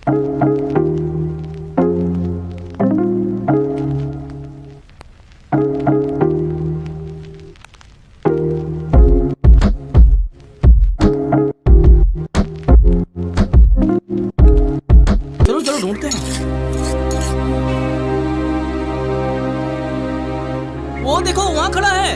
चलो चलो ढूंढते हैं। वो देखो वहाँ खड़ा है।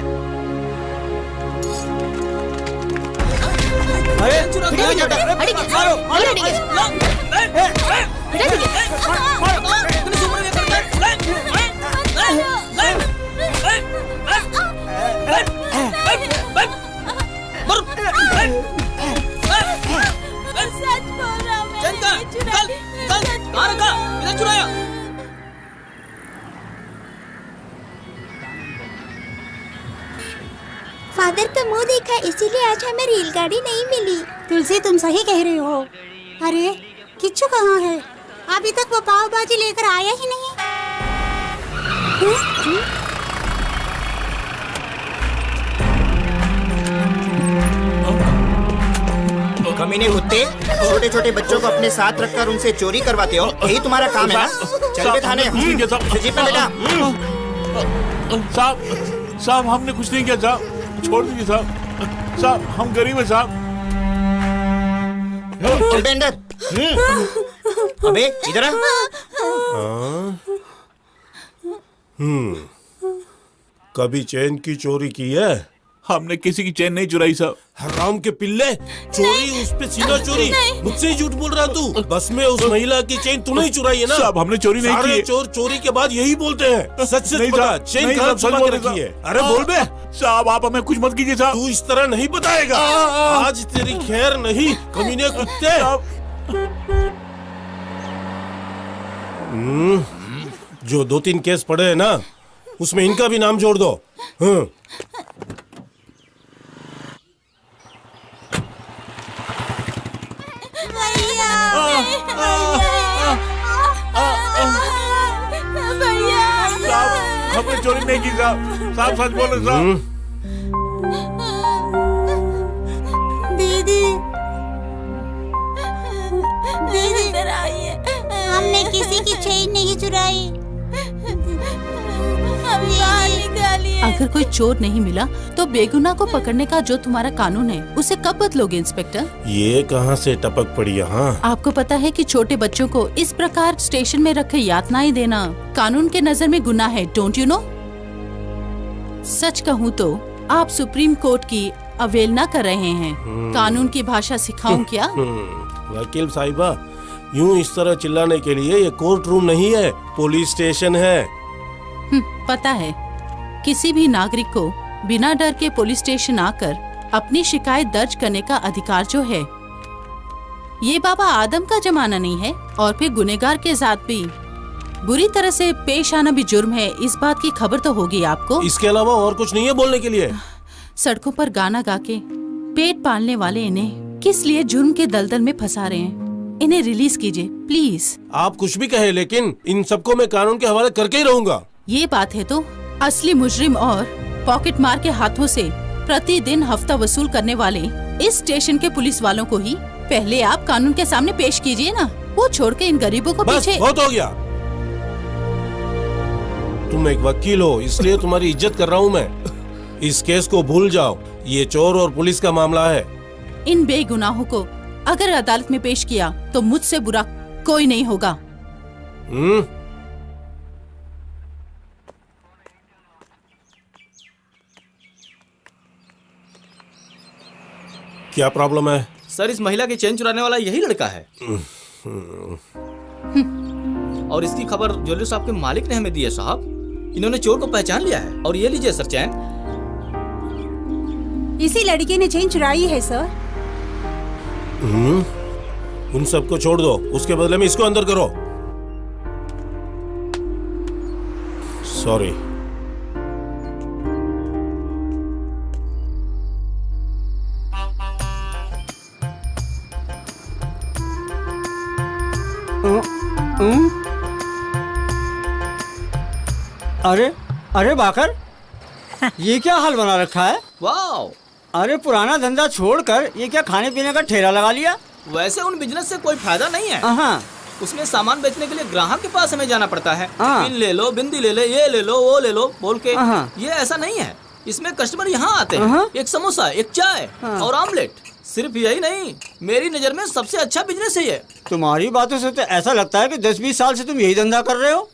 चुराया। फादर का मुंह देखा, इसीलिए आज हमें रेलगाड़ी नहीं मिली। तुलसी, तुम सही कह रही हो। अरे किच्चू कहाँ है? अभी तक वो पाव भाजी लेकर आया ही नहीं। कमीने कुत्ते, छोटे छोटे बच्चों को अपने साथ रखकर उनसे चोरी करवाते हो, यही तुम्हारा काम है ना? चल बे थाने। जीप में बेटा। साहब हमने कुछ नहीं किया साहब, छोड़ दीजिए साहब। साहब हम गरीब हैं साहब। चल बे अंदर। अबे इधर आ। कभी चैन की चोरी की है? हमने किसी की चैन नहीं चुराई साहब। हराम के पिल्ले, चोरी उस पे सीना चोरी। मुझसे ही झूठ बोल रहा तू। बस में उस महिला की चेन तूने ही चुराई है ना? साहब हमने चोरी नहीं की। सारे चोर चोरी के बाद यही बोलते हैं। सच सच बता, चेन कहाँ छुपा के रखी है? अरे बोल बे। साहब आप हमें कुछ मत कीजिए साहब। तू इस तरह नहीं बताएगा। आज तेरी खैर नहीं, कमीने कुत्ते। जो 2-3 केस पड़े हैं ना, उसमें इनका भी नाम जोड़ दो। हमने चोरी नहीं की साहब। साहब सच बोलो साहब। दीदी, दीदी इधर आइए। हमने किसी की चेन नहीं चुराई। अगर कोई चोर नहीं मिला तो बेगुनाह को पकड़ने का जो तुम्हारा कानून है उसे कब बदलोगे इंस्पेक्टर? ये कहाँ से टपक पड़ी यहाँ? आपको पता है कि छोटे बच्चों को इस प्रकार स्टेशन में रखे यातनाएं देना कानून के नजर में गुनाह है, डोंट यू नो? सच कहूँ तो आप सुप्रीम कोर्ट की अवहेलना कर रहे हैं। कानून की भाषा सिखाऊं क्या? वकील साहिबा, यूं इस तरह चिल्लाने के लिए ये कोर्ट रूम नहीं है, पुलिस स्टेशन है। पता है, किसी भी नागरिक को बिना डर के पुलिस स्टेशन आकर अपनी शिकायत दर्ज करने का अधिकार जो है, ये बाबा आदम का जमाना नहीं है। और फिर गुनहगार के साथ भी बुरी तरह से पेश आना भी जुर्म है, इस बात की खबर तो होगी आपको। इसके अलावा और कुछ नहीं है बोलने के लिए? सड़कों पर गाना गा के पेट पालने वाले इन्हें किस लिए जुर्म के दलदल में फंसा रहे हैं? इन्हें रिलीज कीजिए प्लीज। आप कुछ भी कहे, लेकिन इन सबको मैं कानून के हवाले करके ही रहूंगा। ये बात है तो असली मुजरिम और पॉकेट मार के हाथों से प्रतिदिन हफ्ता वसूल करने वाले इस स्टेशन के पुलिस वालों को ही पहले आप कानून के सामने पेश कीजिए ना। वो छोड़ के इन गरीबों को बस पीछे। बहुत हो गया। तुम एक वकील हो, इसलिए तुम्हारी इज्जत कर रहा हूँ मैं। इस केस को भूल जाओ, ये चोर और पुलिस का मामला है। इन बेगुनाहों को अगर अदालत में पेश किया तो मुझसे बुरा कोई नहीं होगा। क्या प्रॉब्लम है? सर इस महिला की चेन चुराने वाला यही लड़का है। और इसकी खबर ज्वेलरी शॉप के मालिक ने हमें दी है साहब। इन्होंने चोर को पहचान लिया है। और ये लीजिए सर चैन। इसी लड़की ने चेन चुराई है सर। उन सबको छोड़ दो, उसके बदले में इसको अंदर करो। सॉरी। अरे अरे बाकर, ये क्या हाल बना रखा है? वाओ! अरे पुराना धंधा छोड़कर ये क्या खाने पीने का ठेला लगा लिया? वैसे उन बिजनेस से कोई फायदा नहीं है। हाँ, उसमें सामान बेचने के लिए ग्राहक के पास हमें जाना पड़ता है। हाँ। पिन ले लो, बिंदी ले ले, ये ले लो, वो ले लो बोल के। हाँ। ये ऐसा नहीं है, इसमें कस्टमर यहाँ आते हाँ। हैं, एक समोसा, एक चाय हाँ। और ऑमलेट। सिर्फ यही नहीं, मेरी नजर में सबसे अच्छा बिजनेस है ये। तुम्हारी बातों से तो ऐसा लगता है कि 10-20 साल से तुम यही धंधा कर रहे हो।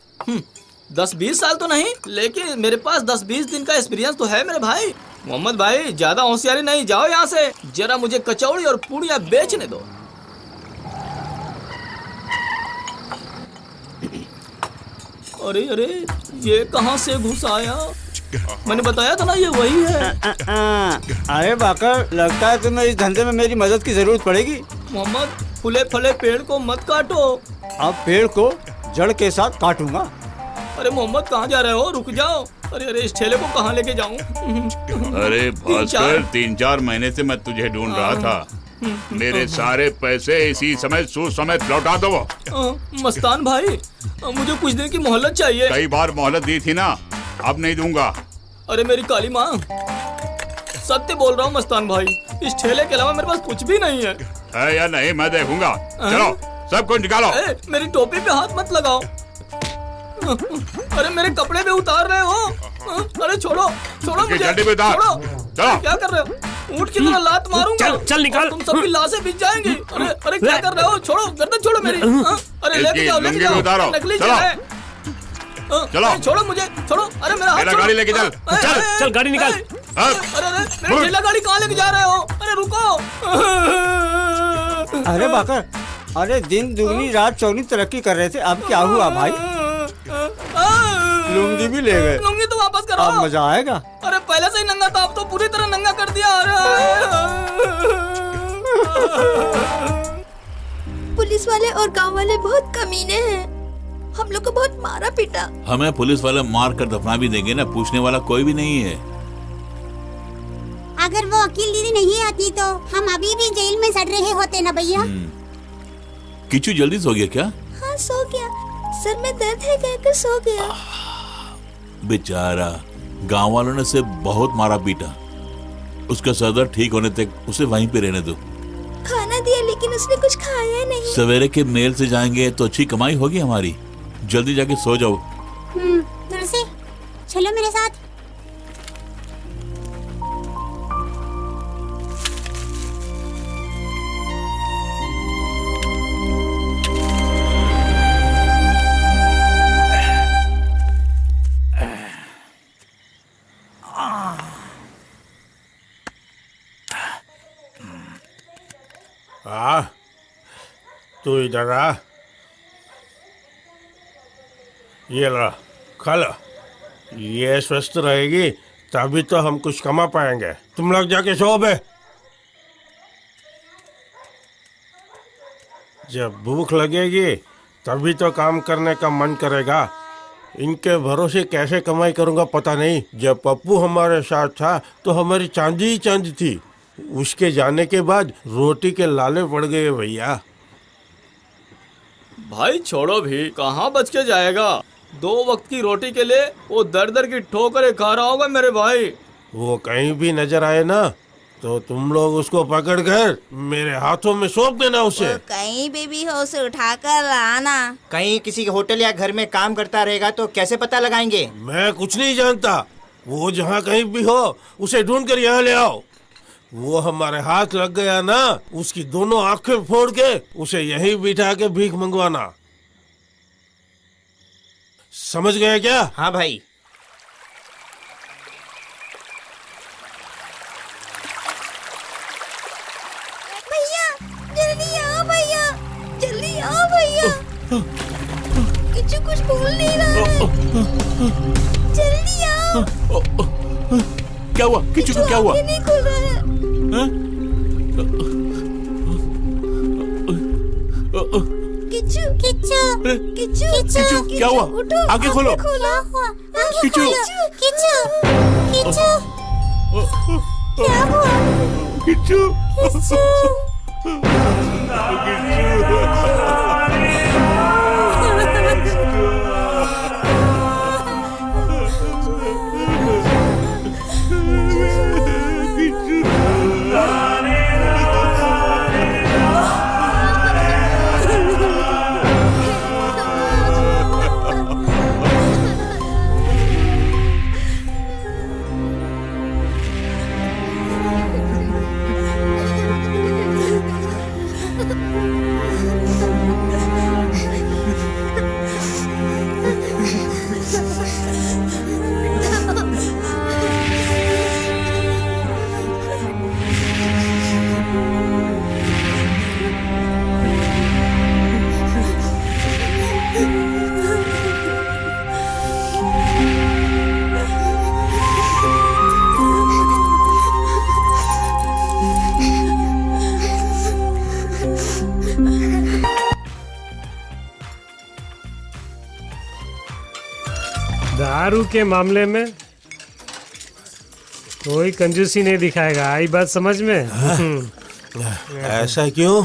10-20 साल तो नहीं, लेकिन मेरे पास 10-20 दिन का एक्सपीरियंस तो है मेरे भाई। मोहम्मद भाई ज्यादा होशियारी नहीं, जाओ यहाँ से, जरा मुझे कचौड़ी और पूड़ियाँ बेचने दो। अरे अरे, ये कहाँ से घुस आया? मैंने बताया था ना ये वही है। अरे बाकर, लगता है तुम्हें इस धंधे में मेरी मदद की जरूरत पड़ेगी। मोहम्मद, फूले फले पेड़ को मत काटो। अब पेड़ को जड़ के साथ काटूंगा। अरे मोहम्मद, कहाँ जा रहे हो? रुक जाओ। अरे अरे, इस ठेले को कहाँ लेके जाऊँ? अरे भास्कर, 3-4 महीने से मैं तुझे ढूंढ रहा था। मेरे सारे पैसे इसी समय सूद समेत लौटा दो। मस्तान भाई, मुझे कुछ दिन की मोहलत चाहिए। कई बार मोहलत दी थी ना, अब नहीं दूंगा। अरे मेरी काली माँ, सत्य बोल रहा हूँ मस्तान भाई, इस ठेले के अलावा मेरे पास कुछ भी नहीं है। या नहीं, मैं देखूंगा। चलो सब कुछ निकालो। मेरी टोपी पे हाथ मत लगाओ। अरे मेरे कपड़े भी उतार रहे हो। अरे छोड़ो छोड़ो मुझे, जल्दी भी उतार। छोड़ो। चलो। क्या कर रहे हो? ऊँट की तरह लात मारूंगा। चल निकाल। तुम सबकी लाशें बिछ जाएंगी। अरे अरे, क्या कर रहे हो? छोड़ो, गर्दन छोड़ो मेरी। अरे लेके जाओ, लेके जाओ। उतारो। नकली चलो। है। चलो। छोड़ो मुझे, छोड़ो। अरे मेरा हाथ छोड़ो। गाड़ी लेके चल। चल चल, गाड़ी निकाल। अरे अरे, मेरी ठेला गाड़ी कहाँ लेके जा रहे हो? अरे रुको। अरे बाकर, अरे दिन दुगनी रात चौगनी तरक्की कर रहे थे, अब क्या हुआ भाई? लुंगी भी ले गए। लुंगी तो वापस करो। अब मजा आएगा। अरे पहले से ही नंगा था, अब तो पूरी तरह नंगा कर दिया। पुलिस वाले और गांव वाले बहुत कमीने हैं, हम लोग को बहुत मारा पीटा। हमें पुलिस वाले मार कर दफना भी देंगे ना, पूछने वाला कोई भी नहीं है। अगर वो वकील दीदी नहीं आती तो हम अभी भी जेल में सड़ रहे होते ना भैया। किचू जल्दी सो गया क्या? हाँ सो गया, सर में दर्द है कहकर सो गया। बेचारा, गांव वालों ने उसे बहुत मारा पीटा। उसका सर दर्द ठीक होने तक उसे वहीं पे रहने दो। खाना दिया लेकिन उसने कुछ खाया नहीं। सवेरे के मेल से जाएंगे तो अच्छी कमाई होगी हमारी। जल्दी जाके सो जाओ। तुलसी, चलो मेरे साथ। तू इधर आ, ये ला, खा लो। ये स्वस्थ रहेगी तभी तो हम कुछ कमा पाएंगे। तुम लोग जाके सो बे। जब भूख लगेगी तभी तो काम करने का मन करेगा। इनके भरोसे कैसे कमाई करूंगा पता नहीं। जब पप्पू हमारे साथ था तो हमारी चांदी ही चांदी थी। उसके जाने के बाद रोटी के लाले पड़ गए भैया। भाई छोड़ो भी, कहाँ बच के जाएगा? 2 वक्त की रोटी के लिए वो दर दर की ठोकरें खा रहा होगा मेरे भाई। वो कहीं भी नजर आए ना तो तुम लोग उसको पकड़कर मेरे हाथों में सौंप देना उसे। कहीं भी हो उसे उठाकर लाना। कहीं किसी के होटल या घर में काम करता रहेगा तो कैसे पता लगाएंगे? मैं कुछ नहीं जानता। वो जहाँ कहीं भी हो उसे ढूंढ कर यहाँ ले आओ। वो हमारे हाथ लग गया ना, उसकी दोनों आंखें फोड़ के उसे यहीं बिठा के भीख मंगवाना। समझ गए क्या? हाँ भाई। भैया जल्दी आओ, भैया जल्दी आओ भैया। किच्चू कुछ बोल नहीं रहा है, जल्दी आओ। क्या हुआ? किच्चू को क्या हुआ? नहीं खुल रहा है। किच्चू किच्चू किच्चू किच्चू क्या हुआ? आंखें खोलो। किच्चू किच्चू किच्चू क्या हुआ? किच्चू दारू के मामले में कोई कंजूसी नहीं दिखाएगा, आई बात समझ में? ऐसा क्यों?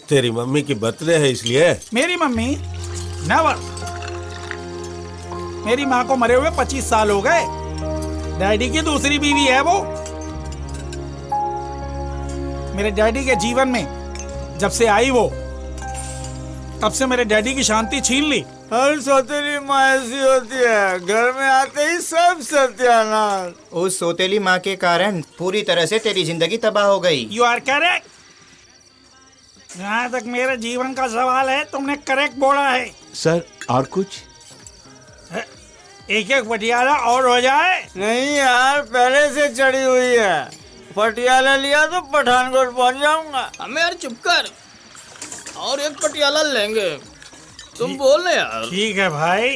तेरी मम्मी की बर्थडे है इसलिए? मेरी मम्मी नेवर। मेरी माँ को मरे हुए 25 साल हो गए। डैडी की दूसरी बीवी है वो। मेरे डैडी के जीवन में जब से आई वो, तब से मेरे डैडी की शांति छीन ली। हर सौतेली माँ ऐसी होती है, घर में आते ही सब सत्यानाश। उस सौतेली माँ के कारण पूरी तरह से तेरी जिंदगी तबाह हो गई। You are correct. जहाँ तक मेरे जीवन का सवाल है, तुमने करेक्ट बोला है। सर और कुछ? एक एक पटियाला और हो जाए। नहीं यार, पहले से चढ़ी हुई है। पटियाला लिया तो पठानकोट पहुँच जाऊंगा। हमें यार चुप कर, और एक पटियाला लेंगे। तुम बोल रहे यार। ठीक है भाई,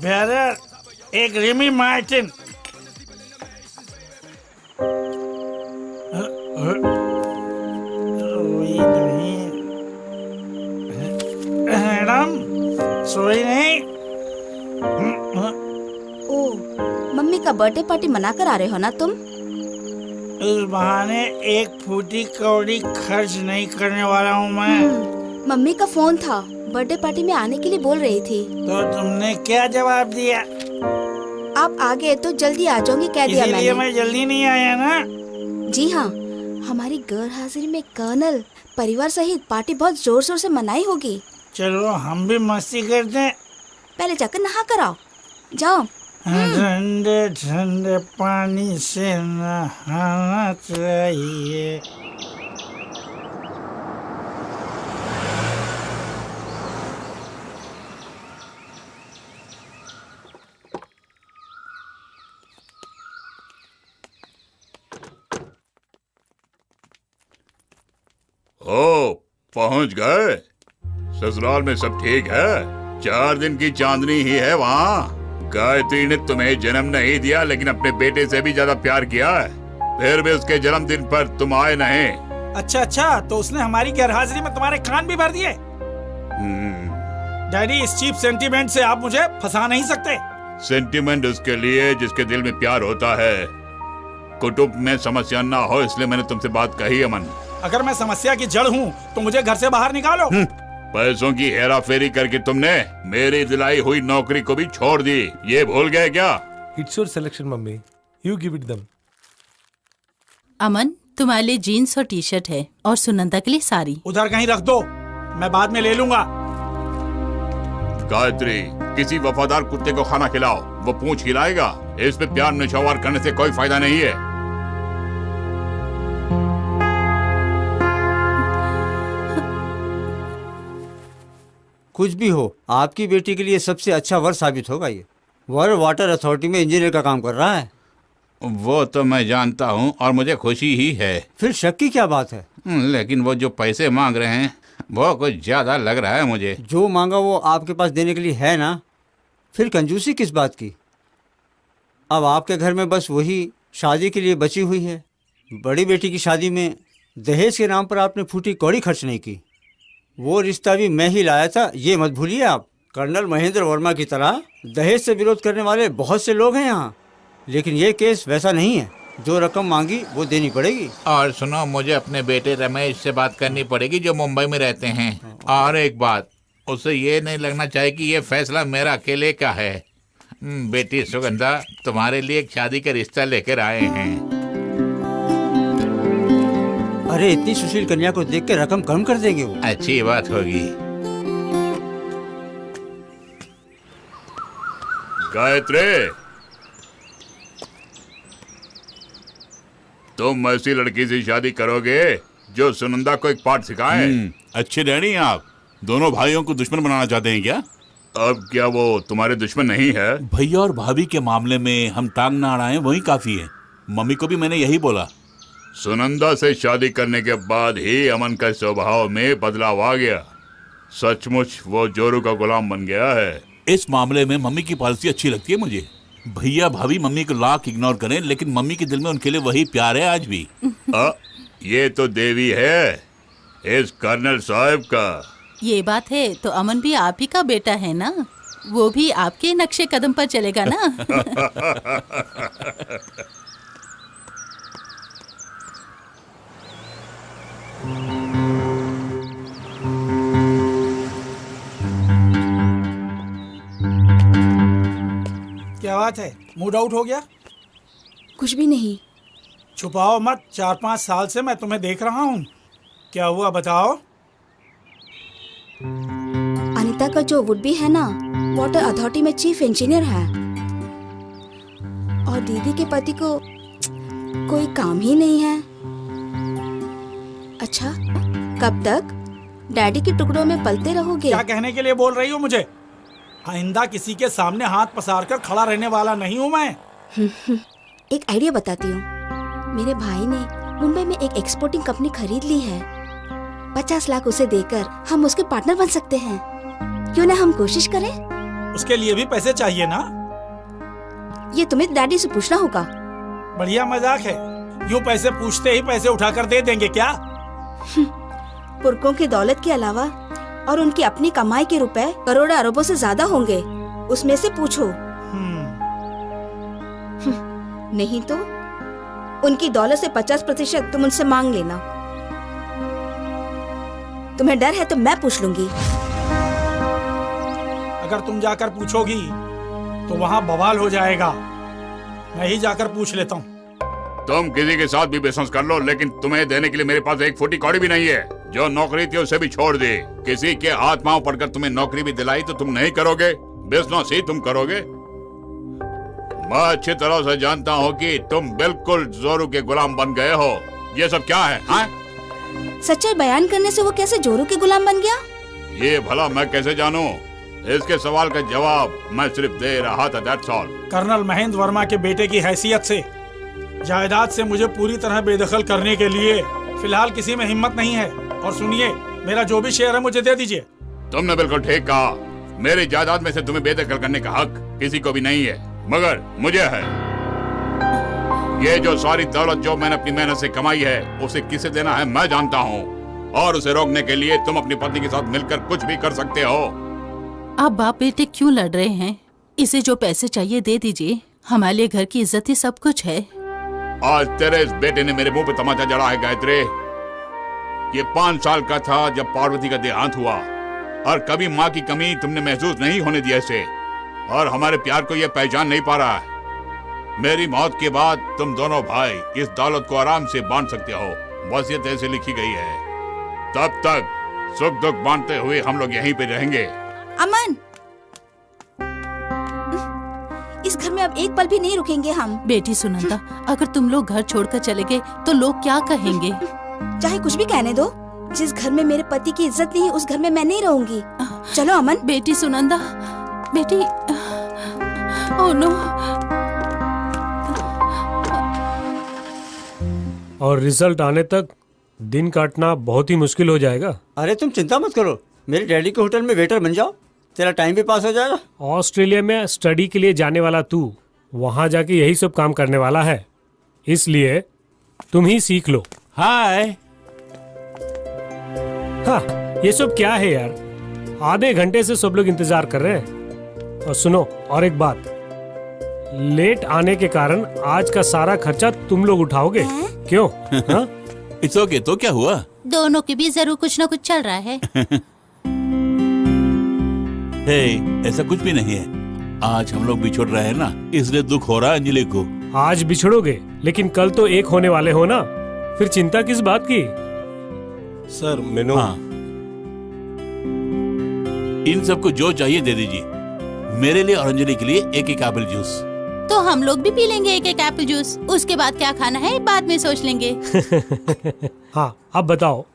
बेहतर एक रिमी मार्टिन। मैडम सोई नहीं? ओ, मम्मी का बर्थडे पार्टी मना कर आ रहे हो ना तुम? इस बहाने एक फूटी कौड़ी खर्च नहीं करने वाला हूँ मैं। मम्मी का फोन था, बर्थडे पार्टी में आने के लिए बोल रही थी। तो तुमने क्या जवाब दिया? आप आ गए तो जल्दी आ जाओगे कह दिया मैंने। मैं जल्दी नहीं आया ना? जी हाँ, हमारी गैर हाजिरी में कर्नल परिवार सहित पार्टी बहुत जोर शोर से मनाई होगी। चलो हम भी मस्ती करते हैं। पहले जाकर नहा कर आओ, जाओ। ठंडे ठंडे पानी से नहाना चाहिए। ओ, पहुंच गए? ससुराल में सब ठीक है? 4 दिन की चांदनी ही है वहाँ। गायत्री ने तुम्हें जन्म नहीं दिया, लेकिन अपने बेटे से भी ज्यादा प्यार किया है। फिर भी उसके जन्मदिन पर तुम आए नहीं। अच्छा, तो उसने हमारी गैरहाजिरी में तुम्हारे कान भी भर दिए। डैडी, इस चीप सेंटीमेंट से आप मुझे फंसा नहीं सकते। सेंटीमेंट उसके लिए जिसके दिल में प्यार होता है। कुटुंब में समस्या ना हो, इसलिए मैंने तुमसे बात कही। अमन, अगर मैं समस्या की जड़ हूँ तो मुझे घर से बाहर निकालो। पैसों की हेरा फेरी करके तुमने मेरी दिलाई हुई नौकरी को भी छोड़ दी, ये भूल गए क्या? It's your selection mummy, you give it them. Aman, तुम्हारे लिए जीन्स और टी शर्ट है, और सुनंदा के लिए साड़ी। उधर कहीं रख दो, मैं बाद में ले लूंगा। गायत्री, किसी वफादार कुत्ते को खाना खिलाओ, वो पूंछ हिलाएगा। इसमें प्यार निछावर करने से कोई फायदा नहीं है। कुछ भी हो, आपकी बेटी के लिए सबसे अच्छा वर साबित होगा ये। वर वाटर अथॉरिटी में इंजीनियर का काम कर रहा है। वो तो मैं जानता हूँ और मुझे खुशी ही है। फिर शक की क्या बात है? लेकिन वो जो पैसे मांग रहे हैं वो कुछ ज्यादा लग रहा है मुझे। जो मांगा वो आपके पास देने के लिए है ना, फिर कंजूसी किस बात की? अब आपके घर में बस वही शादी के लिए बची हुई है। बड़ी बेटी की शादी में दहेज के नाम पर आपने फूटी कौड़ी खर्च नहीं की। वो रिश्ता भी मैं ही लाया था, ये मत भूलिए आप। कर्नल महेंद्र वर्मा की तरह दहेज से विरोध करने वाले बहुत से लोग हैं यहाँ, लेकिन ये केस वैसा नहीं है। जो रकम मांगी वो देनी पड़ेगी। और सुनो, मुझे अपने बेटे रमेश से बात करनी पड़ेगी जो मुंबई में रहते हैं। और एक बात, उसे ये नहीं लगना चाहिए कि ये फैसला मेरा अकेले का है। बेटी सुगंधा, तुम्हारे लिए एक शादी का रिश्ता लेकर आए हैं। अरे इतनी सुशील कन्या को देख के रकम कम कर देंगे वो। अच्छी बात होगी। गायत्री, तुम ऐसी लड़की से शादी करोगे जो सुनंदा को एक पाठ सिखाए। अच्छे डैडी हैं आप। दोनों भाइयों को दुश्मन बनाना चाहते हैं क्या? अब क्या वो तुम्हारे दुश्मन नहीं है? भैया और भाभी के मामले में हम टांग ना अड़ाएं वही काफी है। मम्मी को भी मैंने यही बोला। सुनंदा से शादी करने के बाद ही अमन का स्वभाव में बदलाव आ गया। सचमुच वो जोरू का गुलाम बन गया है। इस मामले में मम्मी की पॉलिसी अच्छी लगती है मुझे। भैया भाभी मम्मी को लाख इग्नोर करें, लेकिन मम्मी के दिल में उनके लिए वही प्यार है आज भी। ये तो देवी है इस कर्नल साहब का। ये बात है तो अमन भी आप ही का बेटा है ना, वो भी आपके नक्शे कदम पर चलेगा ना। क्या बात है, मूड आउट हो गया? कुछ भी नहीं। छुपाओ मत, 4-5 साल से मैं तुम्हें देख रहा हूँ। क्या हुआ बताओ? अनीता का जो वुड भी है ना, वाटर अथॉरिटी में चीफ इंजीनियर है, और दीदी के पति को कोई काम ही नहीं है। अच्छा, कब तक डैडी के टुकड़ों में पलते रहोगे? क्या कहने के लिए बोल रही हो मुझे? आइंदा किसी के सामने हाथ पसार कर खड़ा रहने वाला नहीं हूँ मैं। एक आइडिया बताती हूँ। मेरे भाई ने मुंबई में एक एक्सपोर्टिंग कंपनी खरीद ली है। 50 लाख उसे देकर हम उसके पार्टनर बन सकते हैं। क्यों ना हम कोशिश करें? उसके लिए भी पैसे चाहिए ना? ये तुम्हें डैडी से पूछना होगा। बढ़िया मजाक है। यूँ पैसे पूछते ही पैसे उठाकर दे देंगे क्या? पुरखों की दौलत के अलावा और उनकी अपनी कमाई के रुपए करोड़ों अरबों से ज्यादा होंगे। उसमें से पूछो। नहीं तो उनकी दौलत से 50% तुम उनसे मांग लेना। तुम्हें डर है तो मैं पूछ लूंगी। अगर तुम जाकर पूछोगी तो वहाँ बवाल हो जाएगा। मैं ही जाकर पूछ लेता हूँ। तुम किसी के साथ भी बिजनेस कर लो, लेकिन तुम्हें देने के लिए मेरे पास एक फुटी कौड़ी भी नहीं है। जो नौकरी थी उसे भी छोड़ दे। किसी के हाथ पांव पड़कर तुम्हें नौकरी भी दिलाई तो तुम नहीं करोगे, बिजनेस ही तुम करोगे। मैं अच्छी तरह से जानता हूँ कि तुम बिल्कुल जोरू के गुलाम बन गए हो। ये सब क्या है? हाँ? सच्चाई बयान करने से वो कैसे जोरू के गुलाम बन गया? ये भला मैं कैसे जानूं? इसके सवाल का जवाब मैं सिर्फ दे रहा था, that's all। Colonel Mahendra Verma के बेटे की हैसियत से जायदाद से मुझे पूरी तरह बेदखल करने के लिए फिलहाल किसी में हिम्मत नहीं है। और सुनिए, मेरा जो भी शेयर है मुझे दे दीजिए। तुमने बिल्कुल ठीक कहा। मेरी जायदाद में से तुम्हें बेदखल करने का हक किसी को भी नहीं है, मगर मुझे है। ये जो सारी दौलत जो मैंने अपनी मेहनत से कमाई है उसे किसे देना है मैं जानता हूँ, और उसे रोकने के लिए तुम अपनी पत्नी के साथ मिलकर कुछ भी कर सकते हो। आप बाप बेटे क्यों लड़ रहे हैं? इसे जो पैसे चाहिए दे दीजिए। हमारे लिए घर की इज्जत ही सब कुछ है। आज तेरे इस बेटे ने मेरे मुंह पे तमाचा जड़ा है गायत्री। ये 5 साल का था जब पार्वती का देहांत हुआ, और कभी माँ की कमी तुमने महसूस नहीं होने दिया इसे, और हमारे प्यार को ये पहचान नहीं पा रहा है। मेरी मौत के बाद तुम दोनों भाई इस दौलत को आराम से बांट सकते हो। वसीयत ऐसे लिखी गई है। तब तक सुख दुख बांटते हुए हम लोग यहीं पे रहेंगे। अमन, इस घर में अब एक पल भी नहीं रुकेंगे हम। बेटी सुनंदा, अगर तुम लोग घर छोड़कर चले गए तो लोग क्या कहेंगे? चाहे कुछ भी कहने दो। जिस घर में मेरे पति की इज्जत नहीं, उस घर में मैं नहीं रहूंगी। चलो अमन। बेटी सुनंदा, बेटी। Oh no. और रिजल्ट आने तक दिन काटना बहुत ही मुश्किल हो जाएगा। अरे तुम चिंता मत करो, मेरे डैडी के होटल में वेटर बन जाओ, तेरा टाइम भी पास हो जाएगा। ऑस्ट्रेलिया में स्टडी के लिए जाने वाला तू वहाँ जाके यही सब काम करने वाला है, इसलिए तुम ही सीख लो। हाय। हाँ, ये सब क्या है यार? आधे घंटे से सब लोग इंतजार कर रहे हैं। और सुनो, और एक बात, लेट आने के कारण आज का सारा खर्चा तुम लोग उठाओगे। क्यों? It's okay. तो क्या हुआ? दोनों के भी जरूर कुछ ना कुछ चल रहा है। हे, ऐसा कुछ भी नहीं है। आज हम लोग बिछुड़ रहे हैं ना, इसलिए दुख हो रहा है अंजलि को। आज बिछड़ोगे, लेकिन कल तो एक होने वाले हो ना, फिर चिंता किस बात की? सर मेनू। हाँ। इन सबको जो चाहिए दे दीजिए। मेरे लिए और अंजलि के लिए एक एप्पल जूस। तो हम लोग भी पी लेंगे एक एक एप्पल जूस। उसके बाद क्या खाना है बाद में सोच लेंगे। हाँ, अब बताओ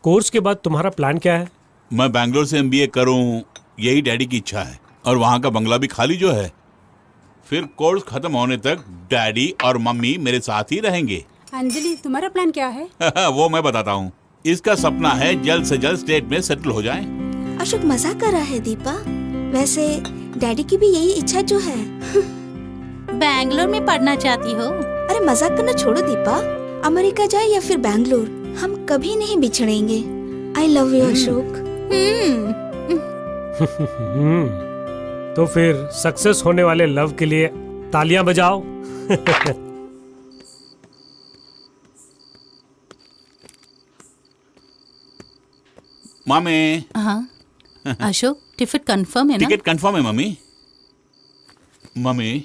कोर्स के बाद तुम्हारा प्लान क्या है? मैं बैंगलोर से MBA करूं, यही डैडी की इच्छा है। और वहाँ का बंगला भी खाली जो है। फिर कोर्स खत्म होने तक डैडी और मम्मी मेरे साथ ही रहेंगे। अंजलि, तुम्हारा प्लान क्या है? वो मैं बताता हूँ। इसका सपना है जल्द से जल्द स्टेट में सेटल हो जाए। अशोक मजाक कर रहा है दीपा। वैसे डैडी की भी यही इच्छा जो है। बैंगलोर में पढ़ना चाहती हो? अरे मजाक करना छोड़ो दीपा। अमेरिका जाए या फिर बैंगलोर, हम कभी नहीं बिछड़ेंगे। I love you Ashok. तो फिर सक्सेस होने वाले लव के लिए तालियां बजाओ। मामे। हाँ अशोक, टिकट कंफर्म है ना? टिकट कंफर्म है मम्मी। मम्मी,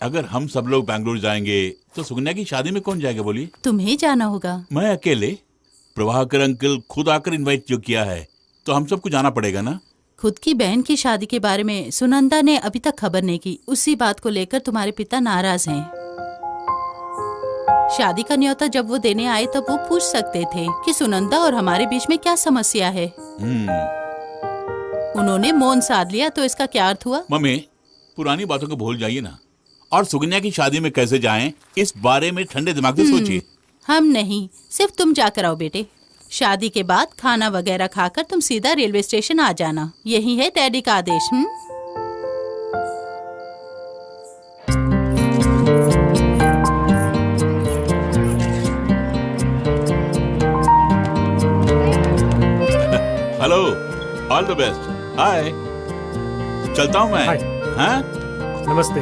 अगर हम सब लोग बैंगलोर जाएंगे तो सुकन्या की शादी में कौन जाएगा बोलिए? तुम्हें जाना होगा। मैं अकेले? प्रभाकर अंकल खुद आकर इनवाइट जो किया है तो हम सबको जाना पड़ेगा ना। खुद की बहन की शादी के बारे में सुनंदा ने अभी तक खबर नहीं की। उसी बात को लेकर तुम्हारे पिता नाराज हैं। शादी का न्योता जब वो देने आए तब वो पूछ सकते थे कि सुनंदा और हमारे बीच में क्या समस्या है। उन्होंने मौन साध लिया तो इसका क्या अर्थ हुआ? मम्मी, पुरानी बातों को भूल जाइए ना, और सुकन्या की शादी में कैसे जाएं इस बारे में ठंडे दिमाग से सोचिए। हम नहीं, सिर्फ तुम जाकर आओ बेटे। शादी के बाद खाना वगैरह खाकर तुम सीधा रेलवे स्टेशन आ जाना। यही है डैडी का आदेश। Hello, all the best. Hi, चलता हूँ मैं। हाँ? नमस्ते।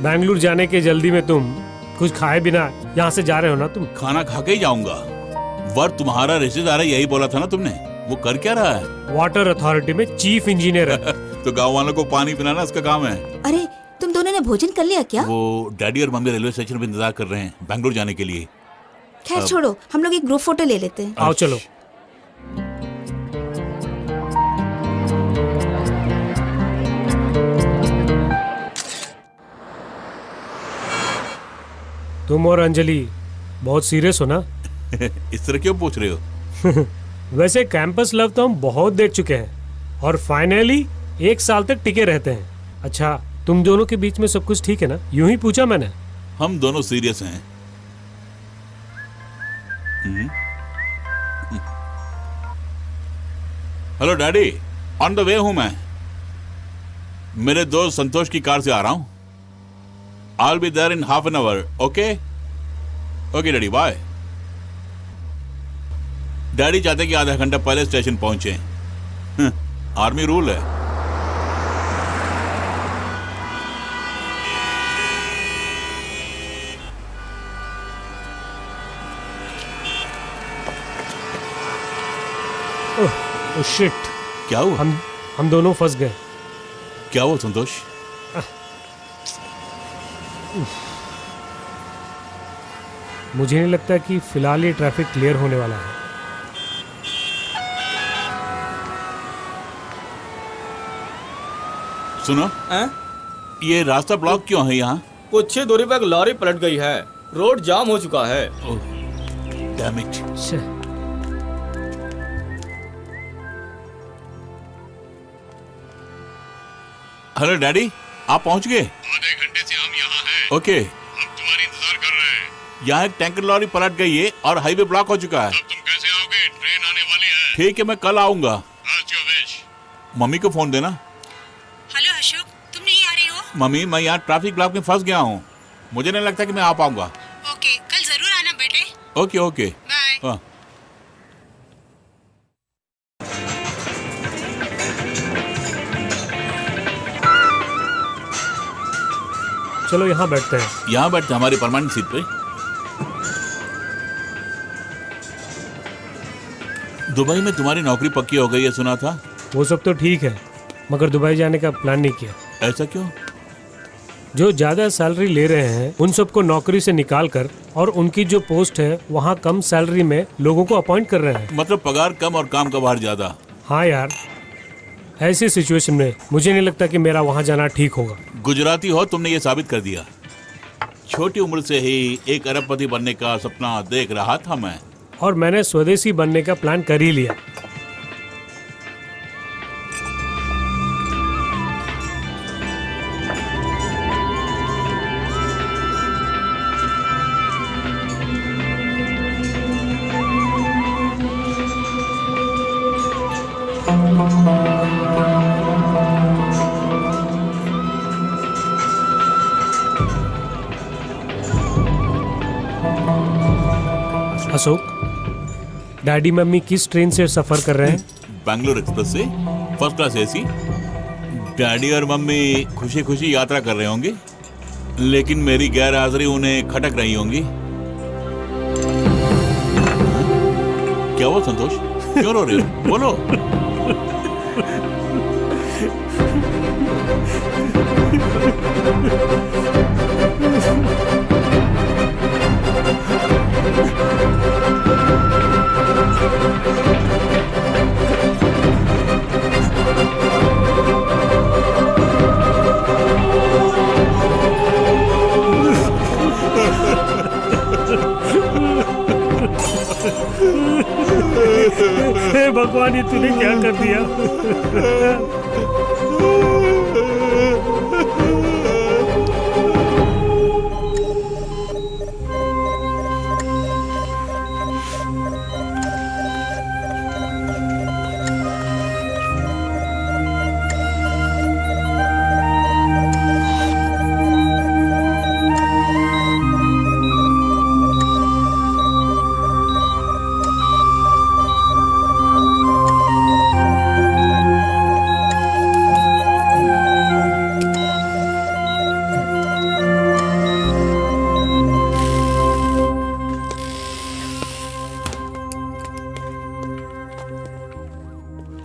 बैंगलोर जाने के जल्दी में तुम कुछ खाए बिना यहाँ से जा रहे हो ना? तुम खाना खा के ही जाऊंगा। वर तुम्हारा रिश्तेदार है, यही बोला था ना तुमने। वो कर क्या रहा है? वाटर अथॉरिटी में चीफ इंजीनियर है। तो गांव वालों को पानी पिलाना उसका काम है। अरे तुम दोनों ने भोजन कर लिया क्या? वो डैडी और मम्मी रेलवे स्टेशन पे इंतजार कर रहे हैं बैंगलोर जाने के लिए। खैर छोड़ो, हम लोग एक ग्रुप फोटो ले लेते हैं। आओ चलो। तुम और अंजलि बहुत सीरियस हो ना? इस तरह क्यों पूछ रहे हो? वैसे कैंपस लव तो हम बहुत देख चुके हैं और फाइनली 1 साल तक टिके रहते हैं। अच्छा, तुम दोनों के बीच में सब कुछ ठीक है ना? यूं ही पूछा मैंने। हम दोनों सीरियस हैं। Hello daddy, on the way हूं मैं। मेरे दोस्त संतोष की कार से आ रहा हूं। I'll be there in half an hour. Okay? Okay, daddy, bye. Daddy चाहते कि आधा घंटा पहले स्टेशन पहुंचे। आर्मी रूल है। ओह शिट, क्या हुआ? हम दोनों फंस गए। क्या हुआ संतोष? मुझे नहीं लगता कि फिलहाल ये ट्रैफिक क्लियर होने वाला है। सुनो, ये रास्ता ब्लॉक क्यों है यहाँ? कुछ ही दूरी पर एक लॉरी पलट गई है। रोड जाम हो चुका है। Damn it. हेलो डैडी, आप पहुंच गए? आधे घंटे से हम यहाँ हैं। ओके। हम तुम्हारी इंतजार कर रहे हैं। यहाँ एक टैंकर लॉरी पलट गई है और हाईवे ब्लॉक हो चुका है। अब तुम कैसे आओगे? ट्रेन आने वाली है। ठीक है, मैं कल आऊंगा। As you wish। मम्मी को फोन देना। हेलो अशोक, तुम नहीं आ रही हो? मम्मी, मैं यहाँ ट्रैफिक ब्लॉक में फंस गया हूँ। मुझे नहीं लगता कि मैं आ पाऊंगा। ओके, कल जरूर आना बेटे। Okay okay bye. हाँ। चलो यहाँ बैठते हैं। यहाँ बैठते हमारी परमानेंट सीट पे। दुबई में तुम्हारी नौकरी पक्की हो गई है सुना था। वो सब तो ठीक है, मगर दुबई जाने का प्लान नहीं किया। ऐसा क्यों? जो ज्यादा सैलरी ले रहे हैं उन सबको नौकरी से निकाल कर और उनकी जो पोस्ट है वहाँ कम सैलरी में लोगों को अपॉइंट कर रहे हैं। मतलब पगार कम और काम का भार ज्यादा। हाँ यार, ऐसी सिचुएशन में मुझे नहीं लगता कि मेरा वहाँ जाना ठीक होगा। गुजराती हो, तुमने ये साबित कर दिया। छोटी उम्र से ही एक अरबपति बनने का सपना देख रहा था मैं, और मैंने स्वदेशी बनने का प्लान कर ही लिया। अशोक, डैडी मम्मी किस ट्रेन से सफर कर रहे हैं? बैंगलोर एक्सप्रेस से, फर्स्ट क्लास एसी। डैडी और मम्मी खुशी खुशी यात्रा कर रहे होंगे, लेकिन मेरी गैर हाजिरी उन्हें खटक रही होंगी। क्या हुआ संतोष, क्यों रो रहे हो? बोलो। हे भगवान, ये तूने क्या कर दिया?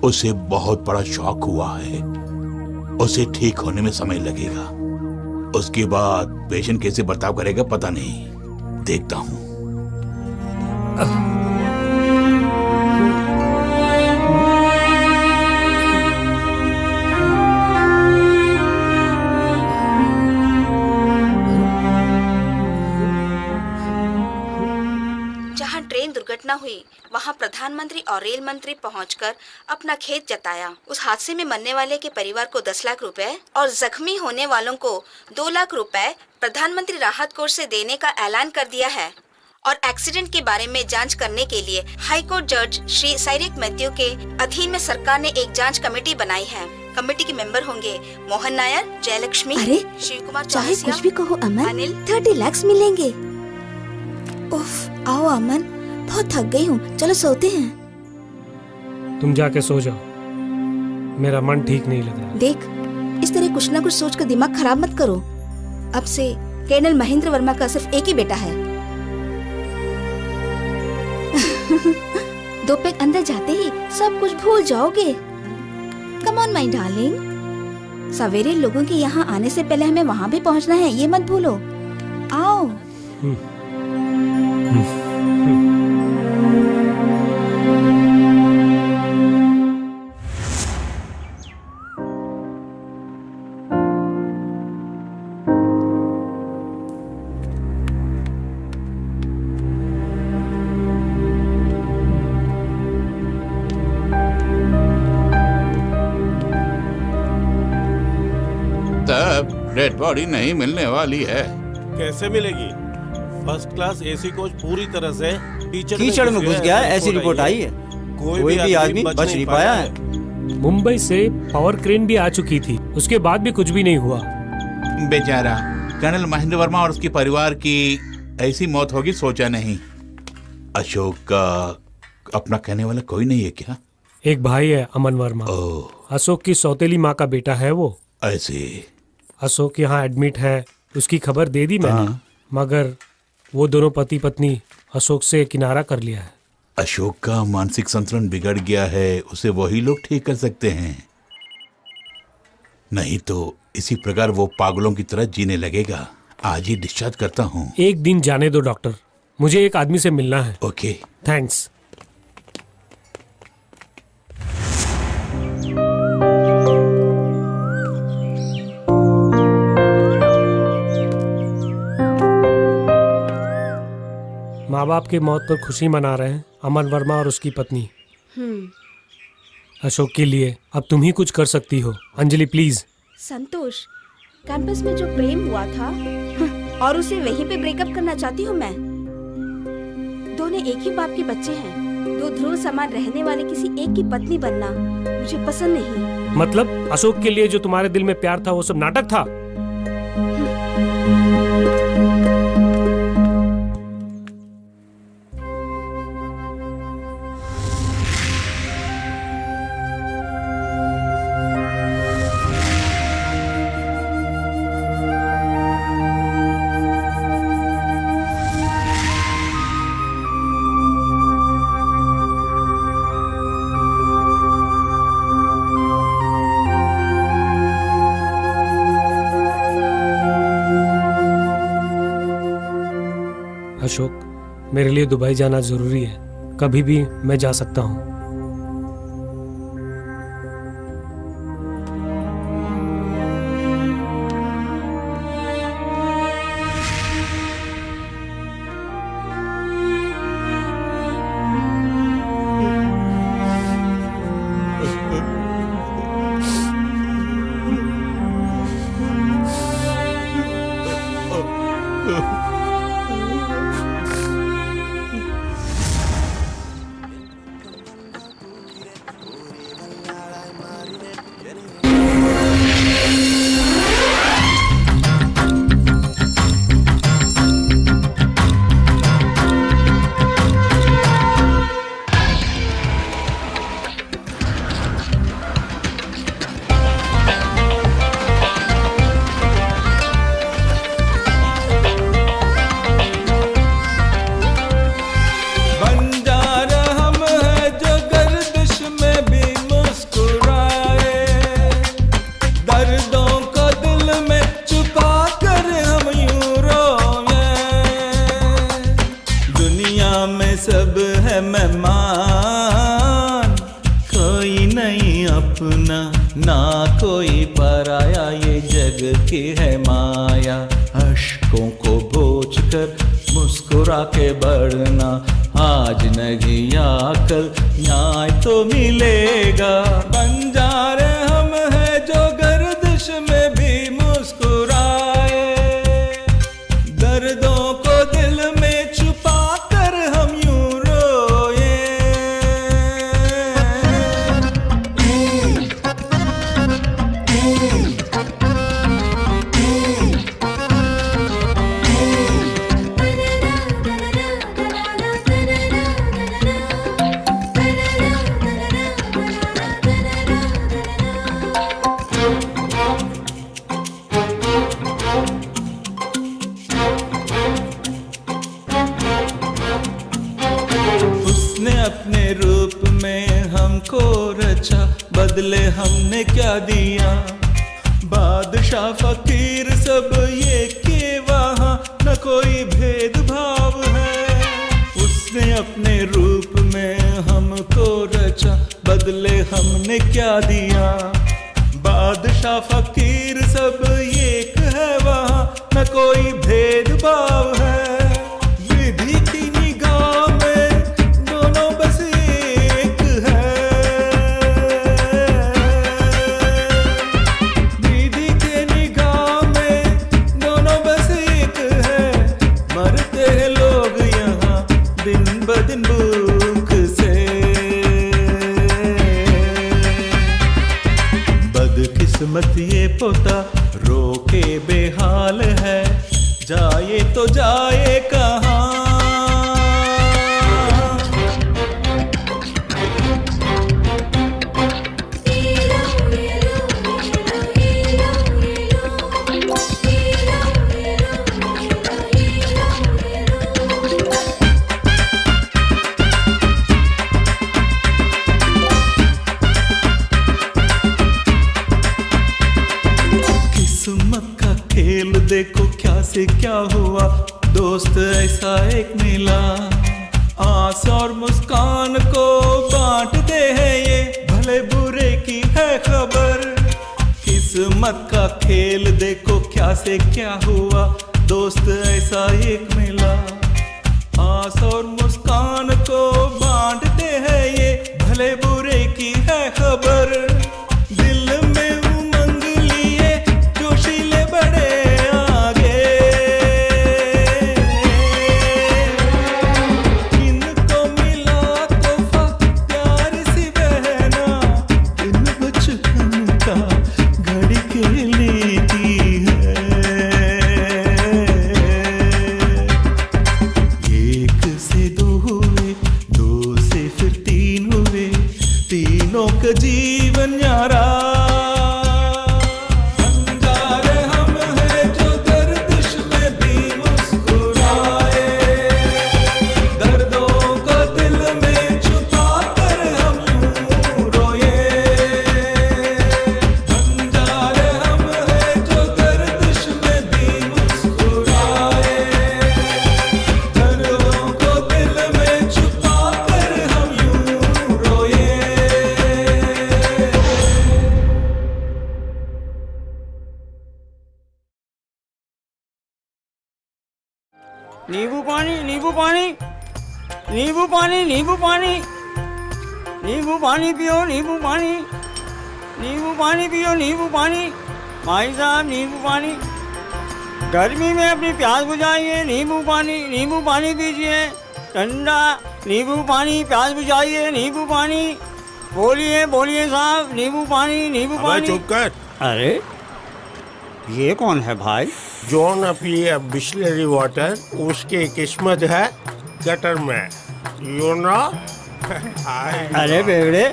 उसे बहुत बड़ा शॉक हुआ है, उसे ठीक होने में समय लगेगा। उसके बाद पेशेंट कैसे बर्ताव करेगा पता नहीं, देखता हूं। जहां ट्रेन दुर्घटना हुई वहां प्रधानमंत्री और रेल मंत्री पहुंचकर अपना खेद जताया। उस हादसे में मरने वाले के परिवार को 10 लाख रुपए और जख्मी होने वालों को 2 लाख रुपए प्रधानमंत्री राहत कोष से देने का ऐलान कर दिया है। और एक्सीडेंट के बारे में जांच करने के लिए हाई कोर्ट जज श्री साइरेक मैथ्यू के अधीन में सरकार ने एक जांच कमेटी बनाई है। कमेटी के मेंबर होंगे मोहन नायर, जयलक्ष्मी, शिव कुमार, चाहे कुछ भी कहो अमन, 30 लाख मिलेंगे। उफ, आओ अमन, बहुत थक गई हूँ, चलो सोते हैं। तुम जाके सो जाओ, मेरा मन ठीक नहीं लग रहा। देख, इस तरह कुछ ना कुछ सोच कर दिमाग खराब मत करो। अब से कर्नल महेंद्र वर्मा का सिर्फ एक ही बेटा है। 2 पैक अंदर जाते ही सब कुछ भूल जाओगे। कम ऑन माय डार्लिंग, सवेरे लोगों के यहाँ आने से पहले हमें वहाँ भी पहुँचना है, ये मत भूलो। आओ। डेड बॉडी नहीं मिलने वाली है। कैसे मिलेगी? फर्स्ट क्लास एसी कोच पूरी तरह से कीचड़ में घुस गया है, ऐसी रिपोर्ट आई है। कोई भी आदमी बच नहीं पाया है। मुंबई से पावर क्रेन भी आ चुकी थी, उसके बाद भी कुछ भी नहीं हुआ। बेचारा कर्नल महेंद्र वर्मा और उसके परिवार की ऐसी मौत होगी सोचा नहीं। अशोक का अपना कहने वाला कोई नहीं है क्या? एक भाई है अमन वर्मा, अशोक की सौतेली माँ का बेटा है वो। ऐसे अशोक यहाँ एडमिट है, उसकी खबर दे दी मैंने, मगर वो दोनों पति पत्नी अशोक से किनारा कर लिया है। अशोक का मानसिक संतुलन बिगड़ गया है, उसे वही लोग ठीक कर सकते हैं, नहीं तो इसी प्रकार वो पागलों की तरह जीने लगेगा। आज ही डिस्चार्ज करता हूँ। एक दिन जाने दो डॉक्टर, मुझे एक आदमी से मिलना है। Okay, thanks. माँ बाप की मौत पर खुशी मना रहे हैं अमन वर्मा और उसकी पत्नी। अशोक के लिए अब तुम ही कुछ कर सकती हो। अंजलि प्लीज। संतोष, कैंपस में जो प्रेम हुआ था और उसे वहीं पे ब्रेकअप करना चाहती हूँ मैं। दोनों एक ही बाप के बच्चे हैं। दो ध्रुव समान रहने वाले किसी एक की पत्नी बनना मुझे पसंद नहीं। मतलब अशोक के लिए जो तुम्हारे दिल में प्यार था वो सब नाटक था? अशोक, मेरे लिए दुबई जाना जरूरी है। कभी भी मैं जा सकता हूँ। आस और मुस्कान को बांटते हैं ये, भले बुरे की है खबर। दिल में उमंग लिए जोशीले बड़े आगे, इनको मिला तोहफा प्यार सी बहना, इन बचपन का घड़ी के लेती है। एक से दो हुए, दो से फिर तीन हुए, तीनों का जीवन न्यारा। अंगारे हम हैं जो गर्दिश में भी मुस्कुराए, दर्दों को दिल में छुपा कर हम यूं रोए। अंगारे हम हैं जो गर्दिश में भी मुस्कुराए, दर्दों को दिल में छुपा कर हम यूं रोए। नींबू पानी, नींबू पानी, नींबू पानी, नींबू पानी, नींबू पानी पियो, नींबू पानी, नींबू पानी पियो, नींबू पानी। भाई साहब नींबू पानी, गर्मी में अपनी प्यास बुझाइए, नींबू पानी पीजिए, ठंडा नींबू पानी, प्यास बुझाइए, नींबू पानी। बोलिए बोलिए साहब, नींबू पानी। चुप कर। अरे ये कौन है भाई? जो न पिए बिस्लरी वाटर उसकी किस्मत है गटर में, यू नो। अरे बेवड़े,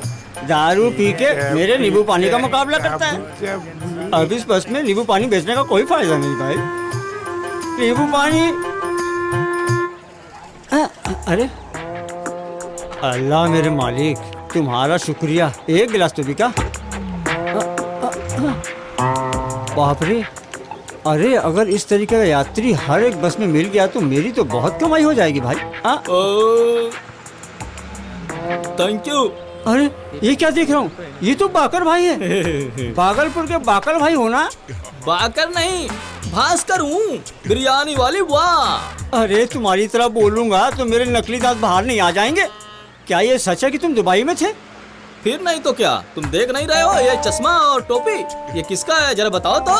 दारू पी के मेरे नींबू पानी का मुकाबला करता है। अब इस बस में नींबू पानी बेचने का कोई फायदा नहीं भाई। नींबू पानी। अरे अल्लाह मेरे मालिक, तुम्हारा शुक्रिया। एक गिलास तो बिका। बाप रे, अरे अगर इस तरीके का यात्री हर एक बस में मिल गया तो मेरी तो बहुत कमाई हो जाएगी भाई। Thank you. अरे ये क्या देख रहा हूँ? ये तो बाकर भाई है। भागलपुर के बाकर भाई हो ना? बाकर नहीं, भास्कर हूँ, बिरयानी वाली। वाह! अरे तुम्हारी तरह बोलूंगा तो मेरे नकली दांत बाहर नहीं आ जाएंगे। क्या ये सच है कि तुम दुबई में थे? फिर नहीं तो क्या, तुम देख नहीं रहे हो ये चश्मा और टोपी? ये किसका है जरा बताओ तो।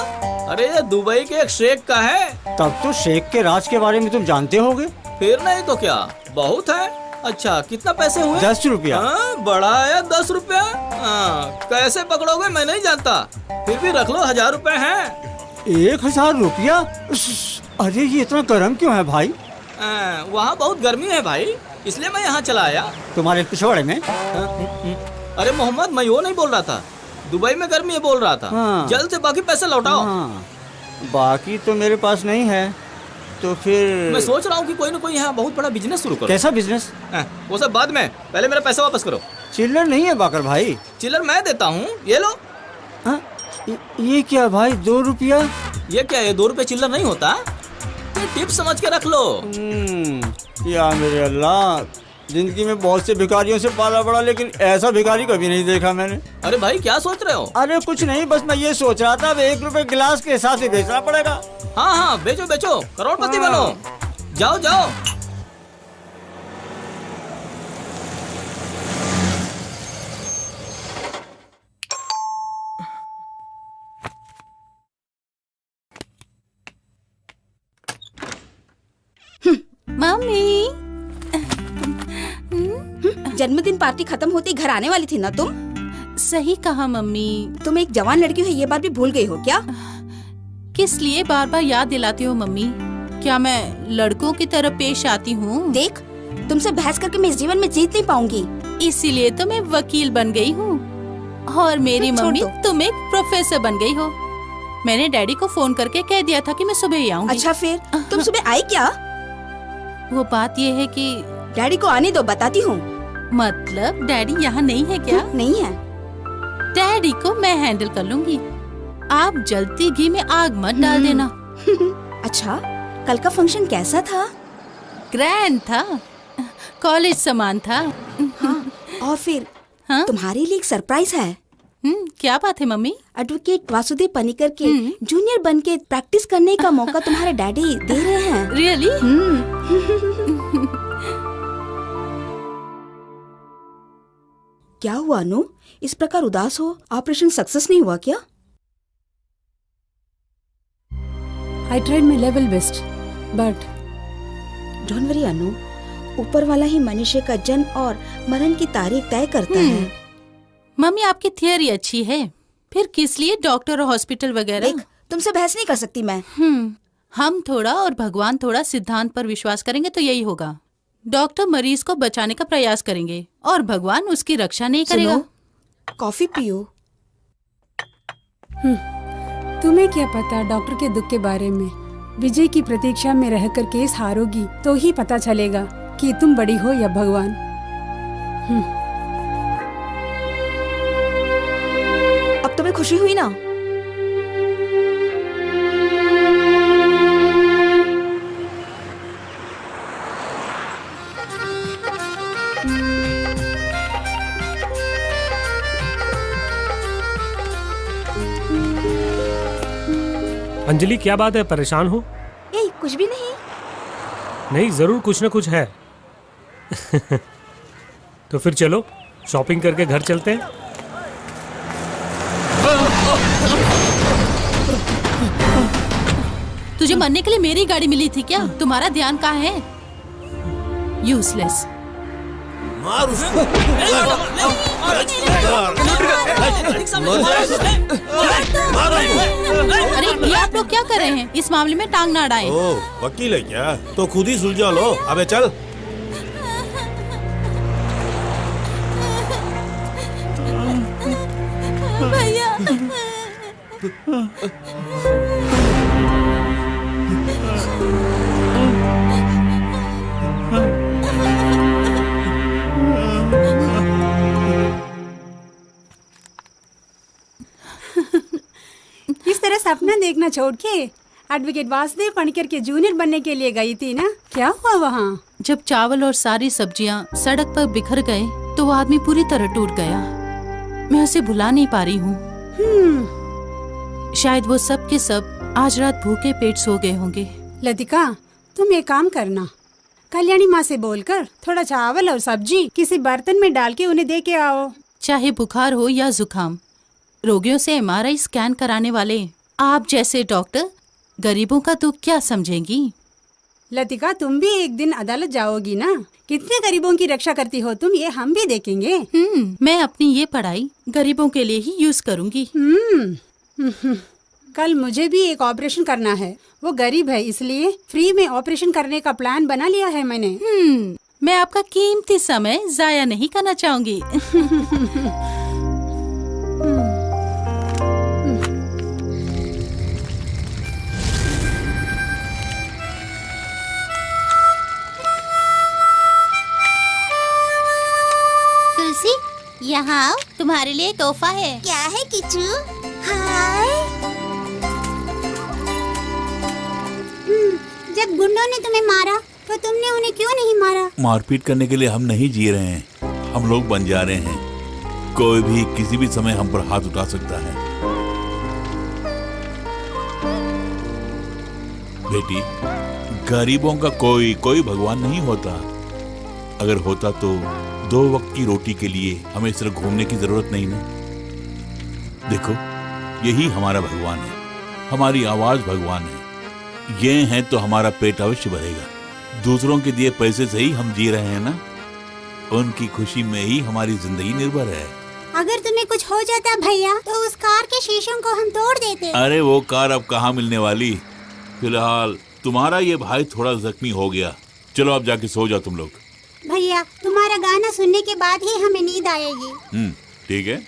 अरे ये दुबई के एक शेख का है। तब तो शेख के राज के बारे में तुम जानते होगे। फिर नहीं तो क्या, बहुत है। अच्छा कितना पैसे हुए? 10 रुपया। बड़ा है 10 रुपया। कैसे पकड़ोगे मैं नहीं जानता, फिर भी रख लो, 1000 रुपए हैं। 1000 रुपया? अरे ये इतना गर्म क्यों है भाई? वहाँ बहुत गर्मी है भाई, इसलिए मैं यहाँ चला आया। तुम्हारे पिछवाड़े में? अरे मोहम्मद, मैं वो नहीं बोल रहा था, दुबई में गर्मी है बोल रहा था। जल्द से बाकी पैसे लौटाओ। बाकी तो मेरे पास नहीं है, तो फिर मैं सोच रहा हूँ कि कोई न कोई यहाँ बहुत बड़ा बिजनेस शुरू करो। कैसा बिजनेस? वो सब बाद में, पहले मेरा पैसा वापस करो। चिल्लर नहीं है बाकर भाई? चिल्लर मैं देता हूँ, ये लो। ये क्या भाई, 2 रुपया? ये क्या है, 2 रुपये चिल्लर नहीं होता? ये टिप समझ के रख लो। या मेरे अल्लाह, जिंदगी में बहुत से भिखारियों से पाला पड़ा, लेकिन ऐसा भिखारी कभी नहीं देखा मैंने। अरे भाई क्या सोच रहे हो? अरे कुछ नहीं, बस मैं ये सोच रहा था 1 रुपए गिलास के हिसाब से बेचना पड़ेगा। हाँ, बेचो बेचो, करोड़पति बनो। जाओ जाओ। मम्मी, जन्मदिन पार्टी खत्म होती घर आने वाली थी ना तुम? सही कहा मम्मी। तुम एक जवान लड़की हो, ये बात भी भूल गई हो क्या? किस लिए बार बार याद दिलाती हो मम्मी? क्या मैं लड़कों की तरह पेश आती हूँ? देख, तुमसे बहस करके मैं इस जीवन में जीत नहीं पाऊंगी। इसीलिए तो मैं वकील बन गई हूँ और मेरी मम्मी तुम एक प्रोफेसर बन गई हो। मैंने डैडी को फोन करके कह दिया था कि मैं सुबह ही आऊंगी। अच्छा फिर तुम सुबह आई क्या? वो बात ये है कि डैडी को आने दो, बताती हूँ। मतलब डैडी यहाँ नहीं है क्या? नहीं है। डैडी को मैं हैंडल कर लूंगी, आप जलती घी में आग मत डाल देना। अच्छा, कल का फंक्शन कैसा था? ग्रैंड था, कॉलेज समान था। हाँ, और फिर तुम्हारे लिए एक सरप्राइज है। क्या बात है मम्मी? एडवोकेट वासुदेव पनिकर के जूनियर बनके प्रैक्टिस करने का मौका तुम्हारे डैडी दे रहे हैं। रियली? क्या हुआ अनु? इस प्रकार उदास हो? ऑपरेशन सक्सेस नहीं हुआ क्या? I tried my level best, but don't worry Anu, ऊपर वाला ही मनुष्य का जन्म और मरण की तारीख तय करता है। मम्मी आपकी थियरी अच्छी है, फिर किस लिए डॉक्टर और हॉस्पिटल वगैरह? देख, तुमसे बहस नहीं कर सकती मैं। हम थोड़ा और भगवान थोड़ा सिद्धांत पर विश्वास करेंगे तो यही होगा। डॉक्टर मरीज को बचाने का प्रयास करेंगे और भगवान उसकी रक्षा नहीं करेगा। कॉफी पियो। तुम्हें क्या पता डॉक्टर के दुख के बारे में। विजय की प्रतीक्षा में रहकर केस हारोगी तो ही पता चलेगा कि तुम बड़ी हो या भगवान। अब तुम्हें खुशी हुई ना? अंजलि क्या बात है, परेशान हो? ए, कुछ भी नहीं। नहीं, जरूर कुछ न कुछ है। तो फिर चलो शॉपिंग करके घर चलते हैं। तुझे मरने के लिए मेरी गाड़ी मिली थी क्या? तुम्हारा ध्यान कहाँ है? यूजलेस। मार उसको। अरे ये आप लोग क्या कर रहे हैं? इस मामले में टांग ना अड़ाएं। ओ, वकील है क्या? तो खुद ही सुलझा लो। अबे चल। भैया। इस तरह सपना देखना छोड़ के एडवोकेट वासुदेव पणकर के जूनियर बनने के लिए गई थी ना? क्या हुआ वहाँ? जब चावल और सारी सब्जियाँ सड़क पर बिखर गए तो वो आदमी पूरी तरह टूट गया। मैं उसे भुला नहीं पा रही हूँ। शायद वो सब के सब आज रात भूखे पेट सो गए होंगे। लतिका, तुम एक काम करना, कल्याणी माँ से बोलकर थोड़ा चावल और सब्जी किसी बर्तन में डाल के उन्हें दे के आओ। चाहे बुखार हो या जुकाम, रोगियों से MRI स्कैन कराने वाले आप जैसे डॉक्टर गरीबों का दुख क्या समझेंगी? लतिका, तुम भी एक दिन अदालत जाओगी ना? कितने गरीबों की रक्षा करती हो तुम, ये हम भी देखेंगे। मैं अपनी ये पढ़ाई गरीबों के लिए ही यूज करूंगी। कल मुझे भी एक ऑपरेशन करना है। वो गरीब है इसलिए फ्री में ऑपरेशन करने का प्लान बना लिया है मैंने। मैं आपका कीमती समय जाया नहीं करना चाहूंगी। तुलसी, यहाँ आओ, तुम्हारे लिए तोहफा है। क्या है किच्चू? हाय। जब गुंडों ने तुम्हें मारा तो तुमने उन्हें क्यों नहीं मारा? मारपीट करने के लिए हम नहीं जी रहे हैं, हम लोग बन जा रहे हैं। कोई भी किसी भी समय हम पर हाथ उठा सकता है। बेटी, गरीबों का कोई भगवान नहीं होता। अगर होता तो 2 वक्त की रोटी के लिए हमें सिर्फ घूमने की जरूरत नहीं ना। देखो, यही हमारा भगवान है, हमारी आवाज भगवान है। ये हैं तो हमारा पेट अवश्य भरेगा। दूसरों के दिए पैसे से ही हम जी रहे हैं ना। उनकी खुशी में ही हमारी जिंदगी निर्भर है। अगर तुम्हें कुछ हो जाता भैया तो उस कार के शीशों को हम तोड़ देते। अरे वो कार अब कहाँ मिलने वाली। फिलहाल तुम्हारा ये भाई थोड़ा जख्मी हो गया। चलो अब जाके सो जाओ तुम लोग। भैया, तुम्हारा गाना सुनने के बाद ही हमें नींद आएगी। ठीक है।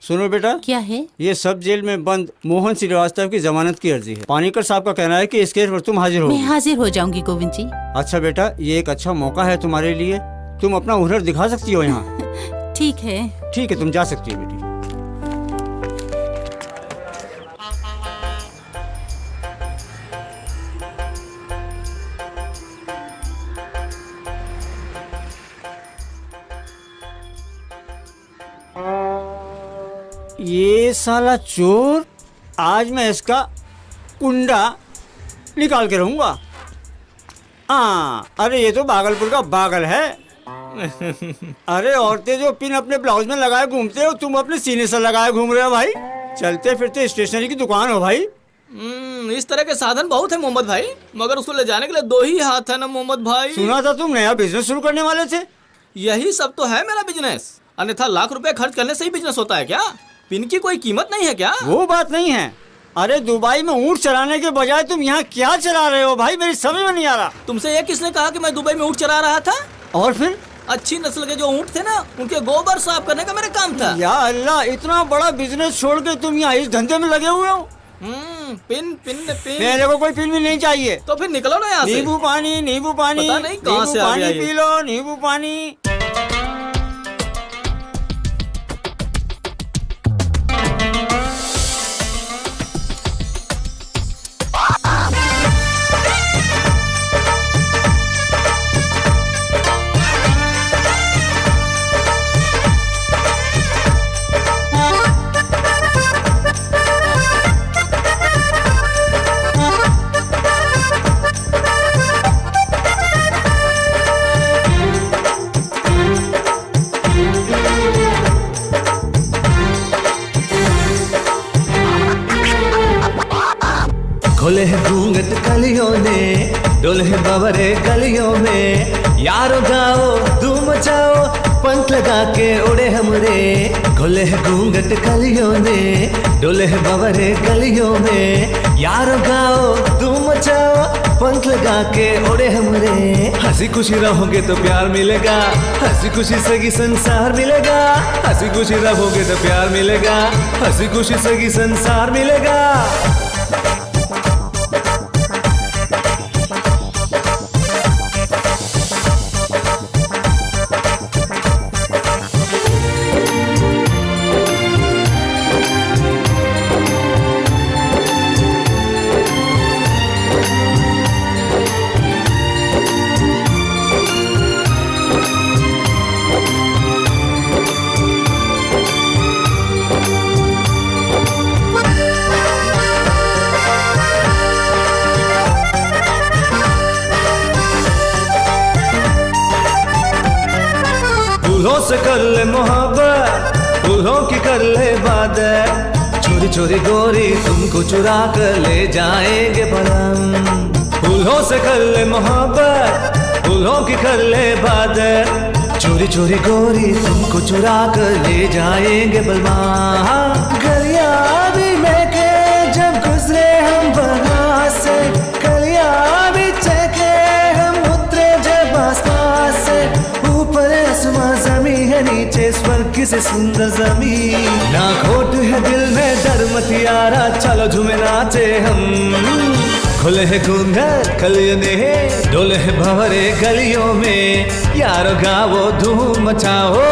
सुनो बेटा, क्या है? ये सब जेल में बंद मोहन श्रीवास्तव की जमानत की अर्जी है। पानीकर साहब का कहना है कि इस केस पर तुम हाजिर हो। मैं हाजिर हो जाऊंगी गोविंद जी। अच्छा बेटा, ये एक अच्छा मौका है तुम्हारे लिए। तुम अपना हुनर दिखा सकती हो यहाँ। ठीक है। ठीक है, तुम जा सकती हो बेटी। ये साला चोर, आज मैं इसका कुंडा निकाल के रहूंगा। हाँ, अरे ये तो भागलपुर का बागल है। अरे औरतें जो पिन अपने ब्लाउज में लगाए घूमते हो, तुम अपने सीने से लगाए घूम रहे हो भाई। चलते फिरते स्टेशनरी की दुकान हो भाई। इस तरह के साधन बहुत है मोहम्मद भाई, मगर उसको ले जाने के लिए 2 ही हाथ है ना मोहम्मद भाई। सुना था तुम नया बिजनेस शुरू करने वाले थे। यही सब तो है मेरा बिजनेस, अन्यथा लाख रुपए खर्च करने से ही बिजनेस होता है क्या? पिन की कोई कीमत नहीं है क्या? वो बात नहीं है। अरे दुबई में ऊँट चराने के बजाय तुम यहाँ क्या चला रहे हो भाई, मेरी समझ में नहीं आ रहा। तुमसे ये किसने कहा कि मैं दुबई में ऊँट चरा रहा था? और फिर अच्छी नस्ल के जो ऊँट थे ना, उनके गोबर साफ करने का मेरा काम था। या अल्लाह, इतना बड़ा बिजनेस छोड़ के तुम यहाँ इस धंधे में लगे हुए हो। Pin pin pin. मेरे को कोई पिन भी नहीं चाहिए। तो फिर निकलो ना यहाँ से। नींबू पानी, नींबू पानी, पता नहीं कहाँ से आ गया ये। पी लो नींबू पानी। खोले है घूंघट कलियों ने, डोले है बवरे गलियों में, यारो गाओ धूम मचाओ, पंख लगा के उड़े हमरे। खोले है घूंघट कलियों ने, डोले है बवरे गलियों में, यारो गाओ धूम मचाओ, पंख लगा के उड़े हमरे। हंसी खुशी रहोगे तो प्यार मिलेगा, हंसी खुशी सगी संसार मिलेगा, हंसी खुशी रहोगे तो प्यार मिलेगा, हंसी खुशी सगी संसार मिलेगा। फूलों से कर ले मोहब्बत, फूलों की कर ले बात, चोरी चोरी गोरी तुमको चुरा कर ले जाएंगे बलम। फूलों से कर ले मोहब्बत, फूलों की कर ले बात, चोरी चोरी गोरी तुमको चुरा कर ले जाएंगे बलमा। गलियां भी महके जब गुजरे हम वहाँ से, गलियां भी चहके हम उतरे जब आसमान से, ऊपर आसमां जमी है नीचे स्वर्ग से सुंदर जमीन। ना खोट है दिल में डर मत यारा, चलो झूमे नाचे हम। खुले है घूंघट कलियों ने, डोले है भंवरे गलियों में, यारो गाओ धूम मचाओ।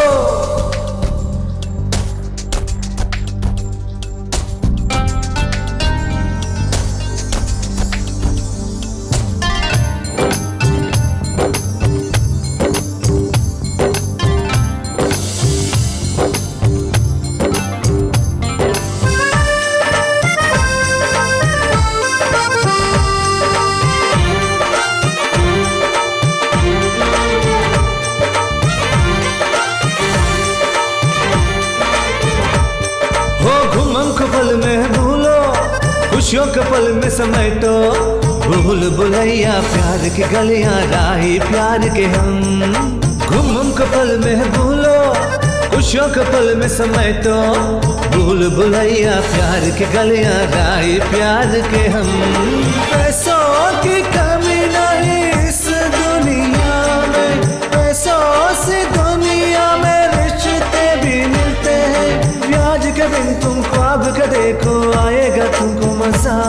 खुशियों के पल में समेटो, भूल भुलैया प्यार के गलियां राही प्यार के हम। घुम के पल में भूलो, खुशियों के पल में समेटो, भूल भुलैया प्यार के गलियां राही प्यार के हम। पैसों की कमी नहीं इस दुनिया में, पैसों से दुनिया में रिश्ते भी मिलते हैं। ब्याज के दिन तुम ख्वाब के देखो, आएगा तुमको मजा।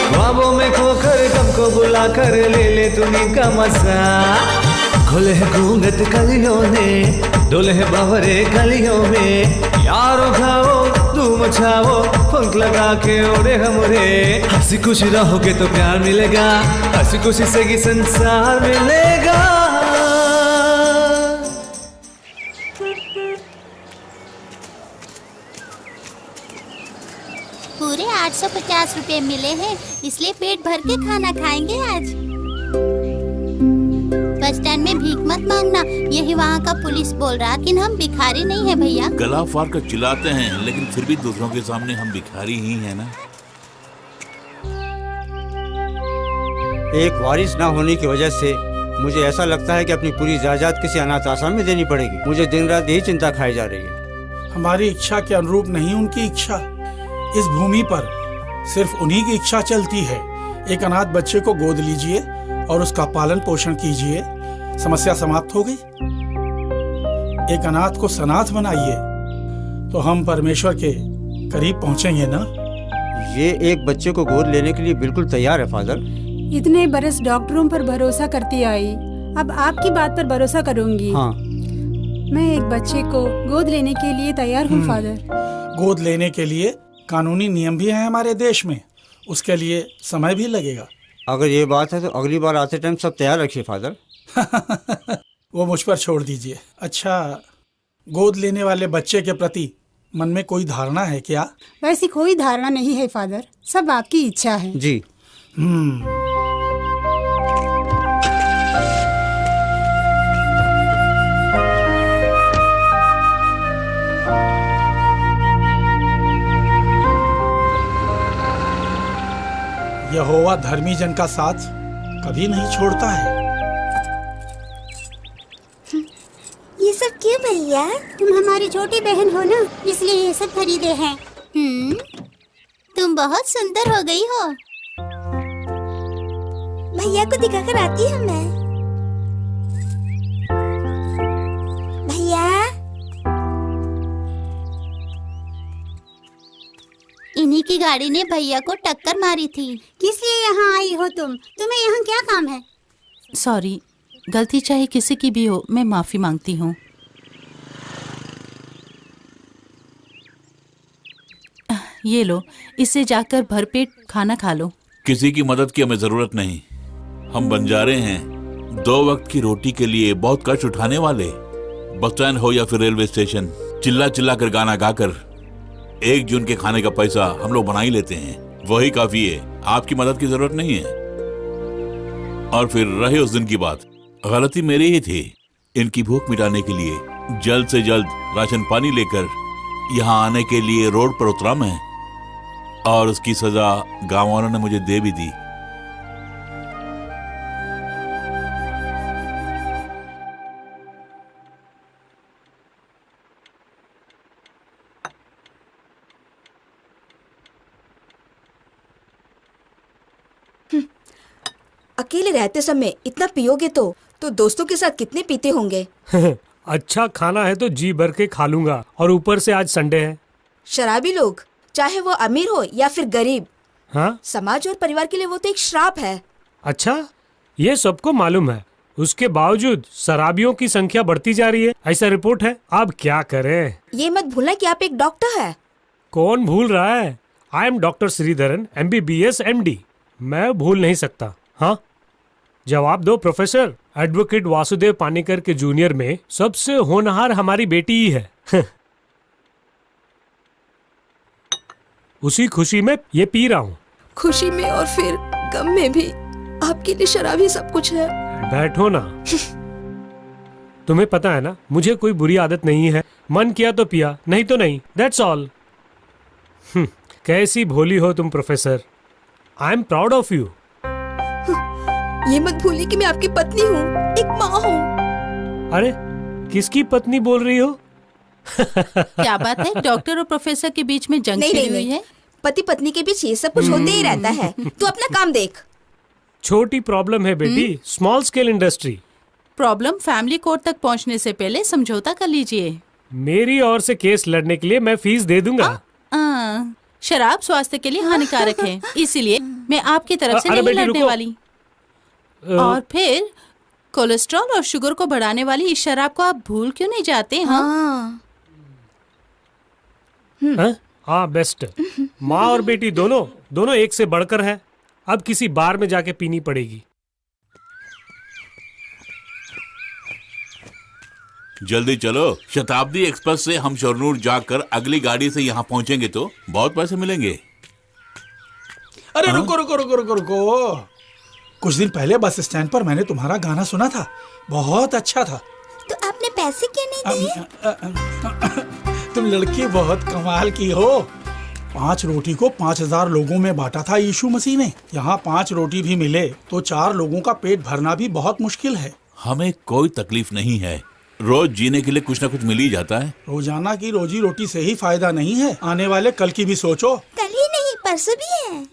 ख्वाबों में खोकर गम को बुला कर ले ले तुम्हें का मजा। खुले है घूंघट कलियों ने, डोले है भंवरे गलियों में, यारो खाओ धूम मचाओ, पंख लगा के उड़े हमरे। हंसी खुशी रहोगे तो प्यार मिलेगा, हंसी खुशी से ही संसार मिलेगा। 850 रुपए मिले हैं, इसलिए पेट भर के खाना खाएंगे आज। बस स्टैंड में भीख मत मांगना, यही वहाँ का पुलिस बोल रहा, लेकिन हम भिखारी नहीं है भैया। गला फाड़ कर चिल्लाते हैं, लेकिन फिर भी दूसरों के सामने हम भिखारी ही हैं ना। एक वारिस ना होने की वजह से मुझे ऐसा लगता है कि अपनी पूरी जायदाद किसी अनाथ आश्रम में देनी पड़ेगी। मुझे दिन रात यही चिंता खाई जा रही है। हमारी इच्छा के अनुरूप नहीं उनकी इच्छा। इस भूमि पर सिर्फ उन्हीं की इच्छा चलती है। एक अनाथ बच्चे को गोद लीजिए और उसका पालन पोषण कीजिए, समस्या समाप्त हो गई। एक अनाथ को सनाथ बनाइए तो हम परमेश्वर के करीब पहुंचेंगे ना। ये एक बच्चे को गोद लेने के लिए बिल्कुल तैयार है फादर। इतने बरस डॉक्टरों पर भरोसा करती आई, अब आपकी बात पर भरोसा करूंगी। हाँ। मैं एक बच्चे को गोद लेने के लिए तैयार हूँ फादर। गोद लेने के लिए कानूनी नियम भी हैं हमारे देश में, उसके लिए समय भी लगेगा। अगर ये बात है तो अगली बार आते टाइम सब तैयार रखिए फादर। वो मुझ पर छोड़ दीजिए। अच्छा, गोद लेने वाले बच्चे के प्रति मन में कोई धारणा है क्या? वैसी कोई धारणा नहीं है फादर, सब आपकी इच्छा है। जी। यहोवा धर्मी जन का साथ कभी नहीं छोड़ता है। ये सब क्यों भैया? तुम हमारी छोटी बहन हो ना, इसलिए ये सब खरीदे हैं। तुम बहुत सुंदर हो गई हो। भैया को दिखाकर आती हूँ मैं। भैया, इन्हीं की गाड़ी ने भैया को टक्कर मारी थी। किस लिए यहाँ आई हो तुम? तुम्हें यहाँ क्या काम है? सॉरी, गलती चाहे किसी की भी हो, मैं माफी मांगती हूँ। ये लो, इससे जाकर भरपेट खाना खा लो। किसी की मदद की हमें जरूरत नहीं। हम बंजारे हैं, 2 वक्त की रोटी के लिए बहुत कष्ट उठाने वाले। बस स्टैंड हो या फिर रेलवे स्टेशन, चिल्ला चिल्ला कर गाना गाकर 1 जून के खाने का पैसा हम लोग बना ही लेते हैं, वही काफी है। आपकी मदद की जरूरत नहीं है। और फिर रहे उस दिन की बात, गलती मेरी ही थी। इनकी भूख मिटाने के लिए जल्द से जल्द राशन पानी लेकर यहाँ आने के लिए रोड पर उतरा मैं, और उसकी सजा गांव वालों ने मुझे दे भी दी। अकेले रहते समय इतना पियोगे तो दोस्तों के साथ कितने पीते होंगे। अच्छा खाना है तो जी भर के खा लूंगा, और ऊपर से आज संडे है। शराबी लोग, चाहे वो अमीर हो या फिर गरीब, हाँ? समाज और परिवार के लिए वो तो एक श्राप है। अच्छा, ये सबको मालूम है, उसके बावजूद शराबियों की संख्या बढ़ती जा रही है, ऐसा रिपोर्ट है। अब क्या करें? ये मत भूलना कि आप एक डॉक्टर हैं। कौन भूल रहा है? I am doctor Sreedharan, MBBS MD। मैं भूल नहीं सकता। हाँ, जवाब दो प्रोफेसर। एडवोकेट वासुदेव पानीकर के जूनियर में सबसे होनहार हमारी बेटी ही है। उसी खुशी में ये पी रहा हूँ। खुशी में और फिर गम में भी आपके लिए शराब ही सब कुछ है। बैठो ना। तुम्हें पता है ना, मुझे कोई बुरी आदत नहीं है। मन किया तो पिया, नहीं तो नहीं। That's all. कैसी भोली हो तुम professor. I am proud of you. ये मत भूलिए कि मैं आपकी पत्नी हूँ, एक माँ हूँ। अरे, किसकी पत्नी बोल रही हो? क्या बात है, डॉक्टर और प्रोफेसर के बीच में जंग छिड़ी हुई है? पति पत्नी के बीच ये सब कुछ होते ही रहता है। तू अपना काम देख। छोटी प्रॉब्लम है बेटी, small scale industry. Problem family court तक पहुंचने से पहले समझौता कर लीजिए। मेरी ओर से केस लड़ने के लिए मैं फीस दे दूंगा। शराब स्वास्थ्य के लिए हानिकारक है, इसीलिए मैं आपकी तरफ से नहीं लड़ने वाली। और फिर कोलेस्ट्रॉल और शुगर को बढ़ाने वाली इस शराब को आप भूल क्यों नहीं जाते? हाँ, बेस्ट। माँ और बेटी दोनों एक से बढ़कर है। अब किसी बार में जाके पीनी पड़ेगी। जल्दी चलो, शताब्दी एक्सप्रेस से हम शरनूर जाकर अगली गाड़ी से यहाँ पहुँचेंगे तो बहुत पैसे मिलेंगे। अरे रुको रुको रुको रुको रुको, कुछ दिन पहले बस स्टैंड पर मैंने तुम्हारा गाना सुना था, बहुत अच्छा था। तो आपने पैसे क्यों नहीं दिए? तुम लड़की बहुत कमाल की हो। 5 रोटी को 5000 लोगों में बांटा था यीशु मसीह ने। यहाँ 5 रोटी भी मिले तो 4 लोगों का पेट भरना भी बहुत मुश्किल है। हमें कोई तकलीफ नहीं है, रोज जीने के लिए कुछ न कुछ मिल ही जाता है। रोजाना की रोजी रोटी से ही फायदा नहीं है, आने वाले कल की भी सोचो। कल ही नहीं, परसों भी है।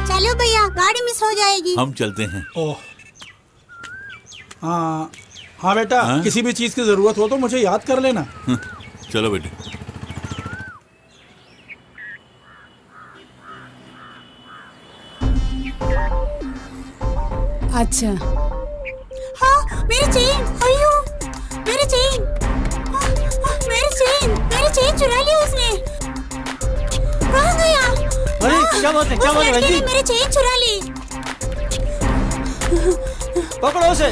चलो भैया, गाड़ी मिस हो जाएगी। हम चलते हैं। ओह हाँ हाँ बेटा, किसी भी चीज की जरूरत हो तो मुझे याद कर लेना। चलो बेटे। अच्छा। हाँ, मेरी चेन, अयो, मेरी चेन, मेरी चेन चुरा ली उसने। कहाँ गया? अरे क्या बात है, क्या बात है बहन जी? मेरी चेन चुरा ली। पकड़ो उसे।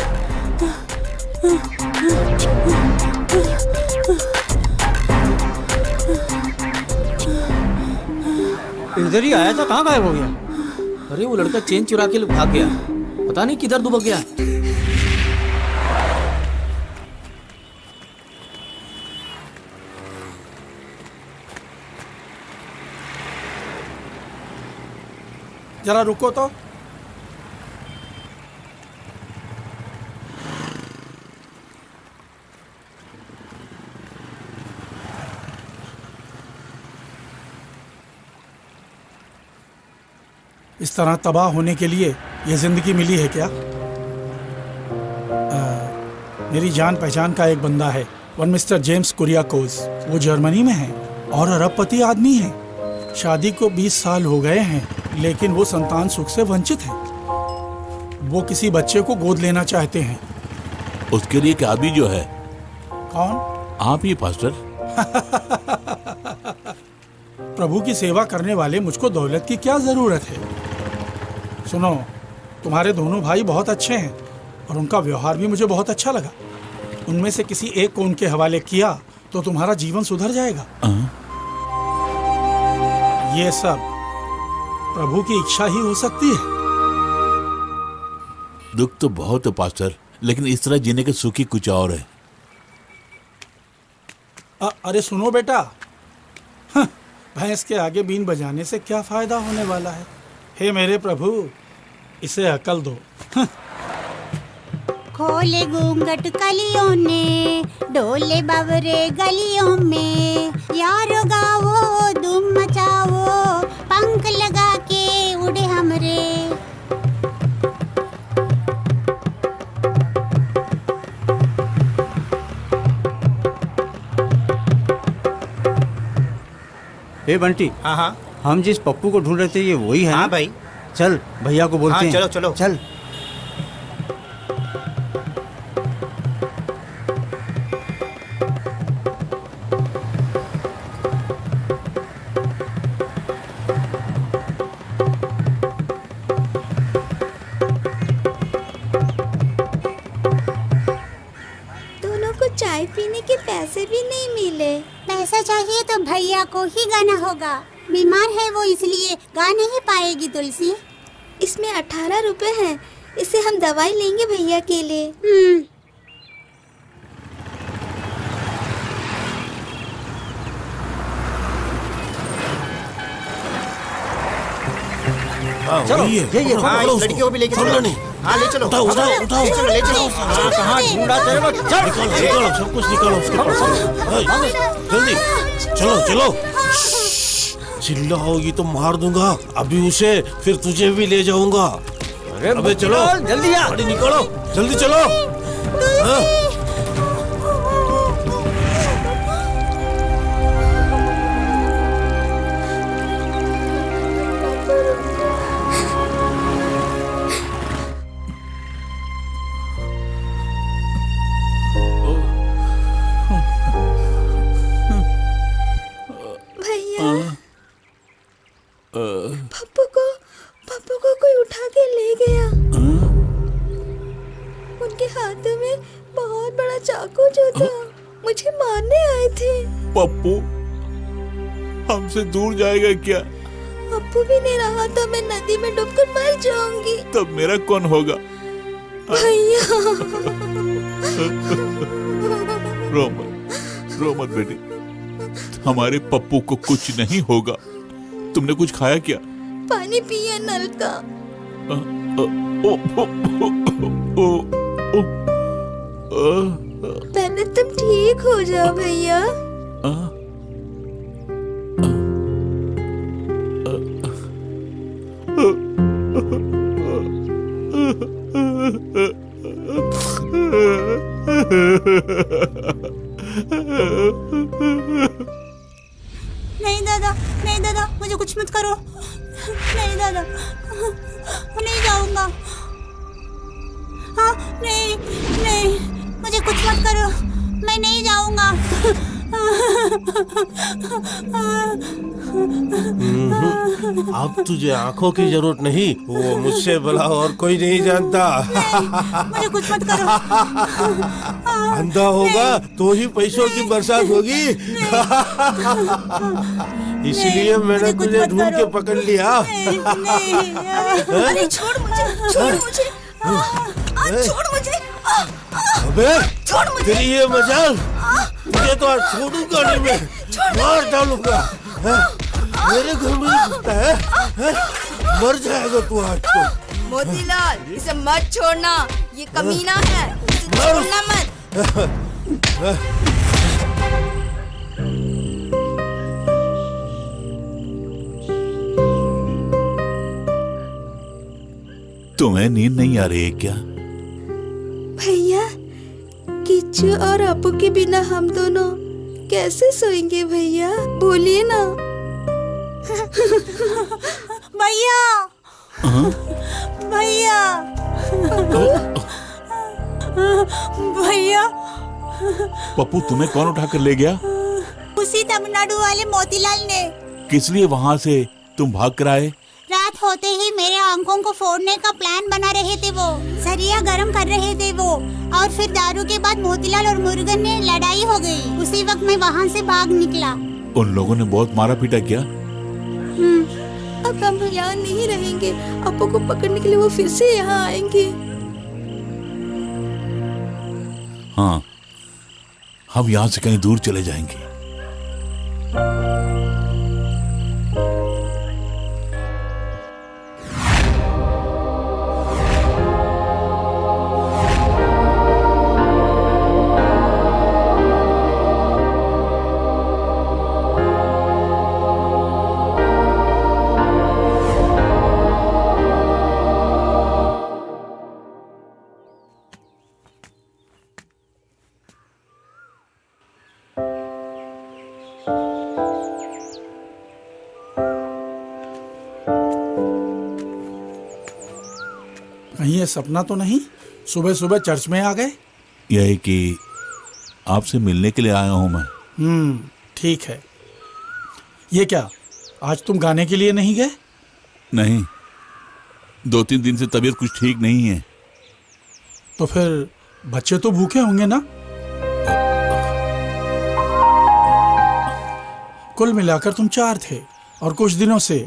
इधर ही आया था, कहाँ गायब हो गया? अरे वो लड़का चेन चुरा के भाग गया, पता नहीं किधर दुबक गया। जरा रुको तो। इस तरह तबाह होने के लिए ये जिंदगी मिली है क्या? मेरी जान पहचान का एक बंदा है, वन मिस्टर जेम्स कुरियाकोस। वो जर्मनी में है और अरबपति आदमी है। शादी को 20 साल हो गए हैं, लेकिन वो संतान सुख से वंचित है। वो किसी बच्चे को गोद लेना चाहते हैं। उसके लिए क्या भी जो है? कौन? आप ही पास्टर। प्रभु की सेवा करने वाले मुझको दौलत की क्या जरूरत है? सुनो, तुम्हारे दोनों भाई बहुत अच्छे हैं और उनका व्यवहार भी मुझे बहुत अच्छा लगा। उनमें से किसी एक को उनके हवाले किया तो तुम्हारा जीवन सुधर जाएगा। ये सब प्रभु की इच्छा ही हो सकती है। दुख तो बहुत है पास्टर, लेकिन इस तरह जीने के सुख ही कुछ और है। अरे सुनो बेटा, भैंस के आगे बीन बजाने से क्या फायदा होने वाला है? हे मेरे प्रभु, इसे अकल दो। खोले घूंघट कलियों ने, डोले बावरे गलियों में, यारो गाओ धूम मचाओ, पंख लगा के उड़े हमरे। हे बंटी। हाँ हाँ, हम जिस पप्पू को ढूंढ रहे थे ये वही है? हाँ भाई। चल भैया को बोलते हैं। चलो चलो चल। दोनों को चाय पीने के पैसे भी नहीं मिले। पैसा चाहिए तो भैया को ही गाना होगा। बीमार है वो, इसलिए गा नहीं पाएगी तुलसी। इसमें 18 रुपए हैं, इससे हम दवाई लेंगे भैया के लिए। चलो ये हाँ, इस लड़की को भी लेके चलो। हाँ ले चलो, उठाओ उठाओ उठाओ, ले चलो ले चलो। हाँ, कहाँ ढूंढा तेरे को? चल निकालो सब कुछ निकालो उसके पास। जल्दी चलो चलो। चिल्लाओगी तो मार दूंगा अभी उसे, फिर तुझे भी ले जाऊंगा। अबे चलो जल्दी आ। गाड़ी निकालो, जल्दी चलो। हाँ। पप्पू को कोई उठा के ले गया। उनके हाथों में बहुत बड़ा चाकू जो था, मुझे मारने आए थे। पप्पू हमसे दूर जाएगा क्या? पप्पू भी नहीं रहा तो मैं नदी में डूबकर मर जाऊंगी। तब मेरा कौन होगा? भैया रो मत बेटी, हमारे पप्पू को कुछ नहीं होगा। तुमने कुछ खाया क्या? पानी पिया नल का। पहले तुम ठीक हो जाओ भैया। नहीं दादा, नहीं दादा, मुझे कुछ मत करो। नहीं दादा, मैं नहीं जाऊंगा। हाँ, नहीं नहीं, मुझे कुछ मत करो, मैं नहीं जाऊंगा। अब तुझे आंखों की जरूरत नहीं, वो मुझसे भला और कोई नहीं जानता। मुझे कुछ मत करो। अंधा होगा तो ही पैसों की बरसात होगी। इसलिए मैंने तुझे ढूंढ के पकड़ लिया। अरे छोड़ मुझे, छोड़ मुझे, छोड़ मुझे। अबे तेरी ये मजाल, तुझे तो आज छोड़ूंगा नहीं, मैं मार डालूंगा। मेरे घर में घुसता है, मर जाएगा तू आज तो। मोतीलाल, इसे मत छोड़ना, ये कमीना है, इसे छोड़ना मत। तुम्हें नींद नहीं आ रही है क्या? भैया, किच्चू और अपू के बिना हम दोनों कैसे सोएंगे भैया? बोलिए ना। भैया, भैया, भैया। पप्पू तुम्हें कौन उठा कर ले गया? उसी तमिलनाडु वाले मोतीलाल ने। किस लिए वहाँ से तुम भाग कर आए? रात होते ही मेरे आंखों को फोड़ने का प्लान बना रहे थे वो। सरिया गरम कर रहे थे वो, और फिर दारू के बाद मोतीलाल और मुरुगन ने लड़ाई हो गई। उसी वक्त मैं वहाँ से भाग निकला। उन लोगों ने बहुत मारा पीटा किया? अब हम यहाँ नहीं रहेंगे, अपू को पकड़ने के लिए वो फिर से यहाँ आएंगे। हाँ, हम यहाँ से कहीं दूर चले जाएंगे। कहीं ये सपना तो नहीं? सुबह सुबह चर्च में आ गए। यह है कि आपसे मिलने के लिए आया हूं मैं। ठीक है। ये क्या, आज तुम गाने के लिए नहीं गए? नहीं, 2-3 दिन से तबीयत कुछ ठीक नहीं है। तो फिर बच्चे तो भूखे होंगे ना? कुल मिलाकर तुम 4 थे और कुछ दिनों से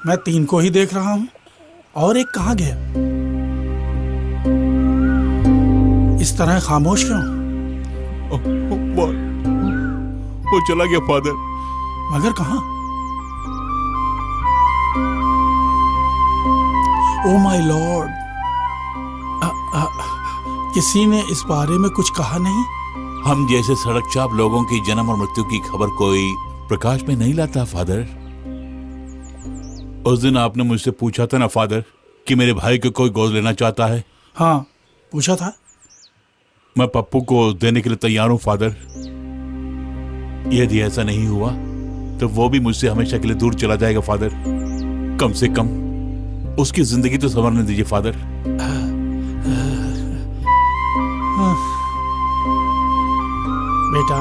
मैं 3 को ही देख रहा हूं। और एक कहाँ गया? इस तरह खामोश क्यों? वो चला गया फादर। मगर कहाँ? ओ माय लॉर्ड, किसी ने इस बारे में कुछ कहा नहीं? हम जैसे सड़क चाप लोगों की जन्म और मृत्यु की खबर कोई प्रकाश में नहीं लाता फादर। उस दिन आपने मुझसे पूछा था ना फादर कि मेरे भाई को कोई गोद लेना चाहता है। हाँ, पूछा था। मैं पप्पू को देने के लिए तैयार हूं फादर। यदि ऐसा नहीं हुआ तो वो भी मुझसे हमेशा के लिए दूर चला जाएगा फादर। कम से कम उसकी जिंदगी तो संवरने दीजिए फादर। बेटा,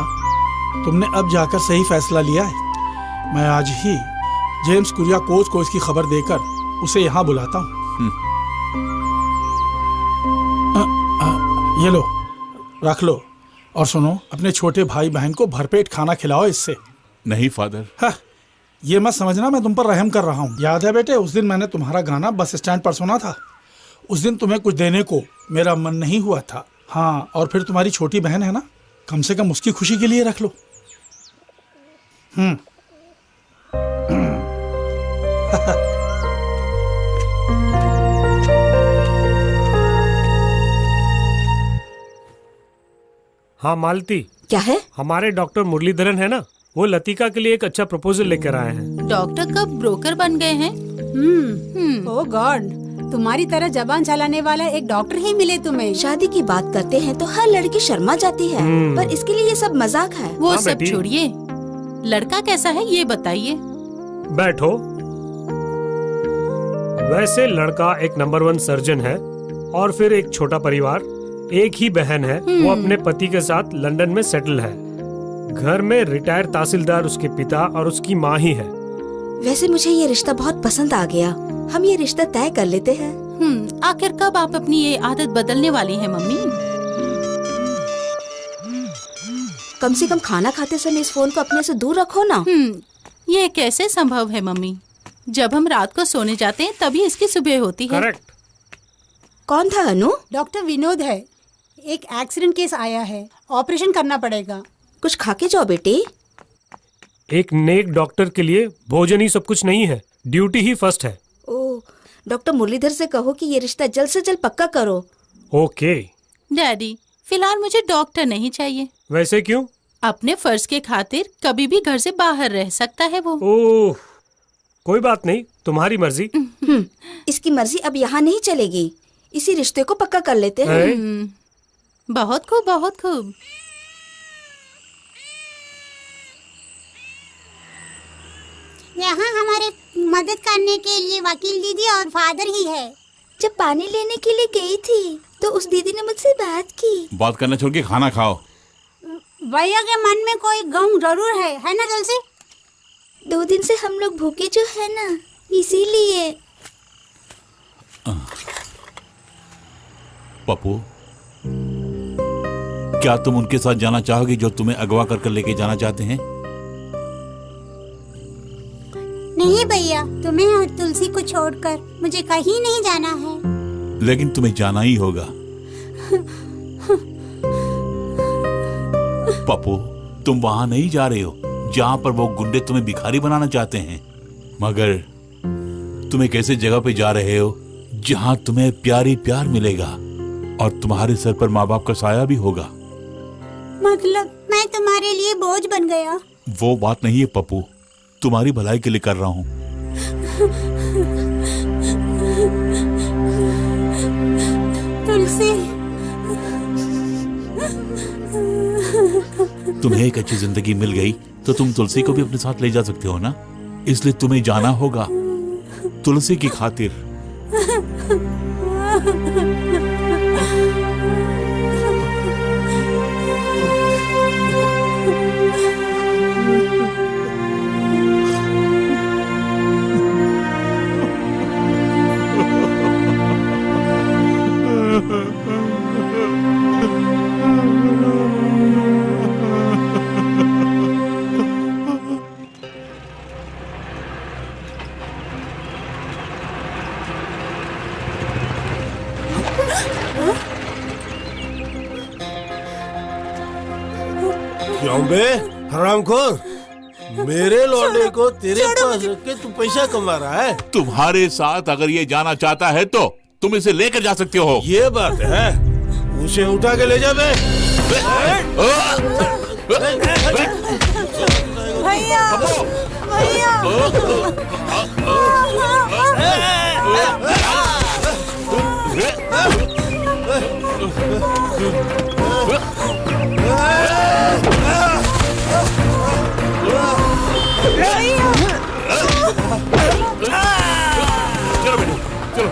तुमने अब जाकर सही फैसला लिया है। मैं आज ही जेम्स कुरियाकोस को इसकी खबर देकर उसे यहाँ बुलाता हूँ। ये लो, रख लो। और सुनो, अपने छोटे भाई बहन को भरपेट खाना खिलाओ इससे। नहीं फादर। हाँ, ये मत समझना मैं तुम पर रहम कर रहा हूँ। याद है बेटे, उस दिन मैंने तुम्हारा गाना बस स्टैंड पर सुना था। उस दिन तुम्हें कुछ देने को मेरा मन नहीं हुआ था। हाँ, और फिर तुम्हारी छोटी बहन है ना, कम से कम उसकी खुशी के लिए रख लो। हाँ मालती, क्या है? हमारे डॉक्टर मुरलीधरन है ना, वो लतिका के लिए एक अच्छा प्रपोजल लेकर आए हैं। डॉक्टर कब ब्रोकर बन गए हैं? ओह गॉड, तुम्हारी तरह जबान चलाने वाला एक डॉक्टर ही मिले तुम्हें। शादी की बात करते हैं तो हर लड़की शर्मा जाती है, पर इसके लिए ये सब मजाक है। वो सब छोड़िए, लड़का कैसा है ये बताइए। बैठो। वैसे लड़का एक नंबर 1 सर्जन है, और फिर एक छोटा परिवार, एक ही बहन है, वो अपने पति के साथ लंदन में सेटल है। घर में रिटायर्ड तहसीलदार उसके पिता और उसकी माँ ही है। वैसे मुझे ये रिश्ता बहुत पसंद आ गया, हम ये रिश्ता तय कर लेते हैं। आखिर कब आप अपनी ये आदत बदलने वाली हैं मम्मी? कम से कम खाना खाते समय इस फोन को अपने से दूर रखो ना। ये कैसे संभव है मम्मी? जब हम रात को सोने जाते हैं तभी इसकी सुबह होती है। करेक्ट। कौन था अनु? डॉक्टर विनोद है। एक एक्सीडेंट केस आया है, ऑपरेशन करना पड़ेगा। कुछ खा के जाओ बेटी। एक नेक डॉक्टर के लिए भोजन ही सब कुछ नहीं है, ड्यूटी ही फर्स्ट है। ओह, डॉक्टर मुरलीधर से कहो कि ये रिश्ता जल्द से जल्द पक्का करो। ओके। डैडी, फिलहाल मुझे डॉक्टर नहीं चाहिए। वैसे क्यों? अपने फर्ज के खातिर कभी भी घर से बाहर रह सकता है वो। ओह, कोई बात नहीं, तुम्हारी मर्जी। इसकी मर्जी अब यहाँ नहीं चलेगी, इसी रिश्ते को पक्का कर लेते हैं। बहुत खूब, बहुत खूब। यहाँ हमारे मदद करने के लिए वकील दीदी और फादर ही है। जब पानी लेने के लिए गई थी तो उस दीदी ने मुझसे बात की। बात करना छोड़ के खाना खाओ। भैया के मन में कोई गम जरूर है ना तुलसी? 2 दिन से हम लोग भूखे जो है ना, इसीलिए। पप्पू, क्या तुम उनके साथ जाना चाहोगी जो तुम्हें अगवा कर लेके जाना चाहते हैं? नहीं भैया, तुम्हें और तुलसी को छोड़कर मुझे कहीं नहीं जाना है। लेकिन तुम्हें जाना ही होगा। पप्पू, तुम वहां नहीं जा रहे हो जहां पर वो गुंडे तुम्हें भिखारी बनाना चाहते हैं, मगर तुम एक ऐसे जगह पे जा रहे हो जहां तुम्हें प्यारी प्यार मिलेगा और तुम्हारे सर पर माँ बाप का साया भी होगा। मतलब मैं तुम्हारे लिए बोझ बन गया? वो बात नहीं है पप्पू, तुम्हारी भलाई के लिए कर रहा हूँ। तुलसी, तुम्हें एक अच्छी जिंदगी मिल गई तो तुम तुलसी को भी अपने साथ ले जा सकते हो ना, इसलिए तुम्हें जाना होगा तुलसी की खातिर। क्यों बे हरामखोर, मेरे लौंडे को तेरे पास रख के तू पैसा कमा रहा है? तुम्हारे साथ अगर ये जाना चाहता है तो तुम इसे लेकर जा सकते हो। ये बात है, उसे उठा के ले जा बे। भैया, भैया। चलो बेटे, चलो।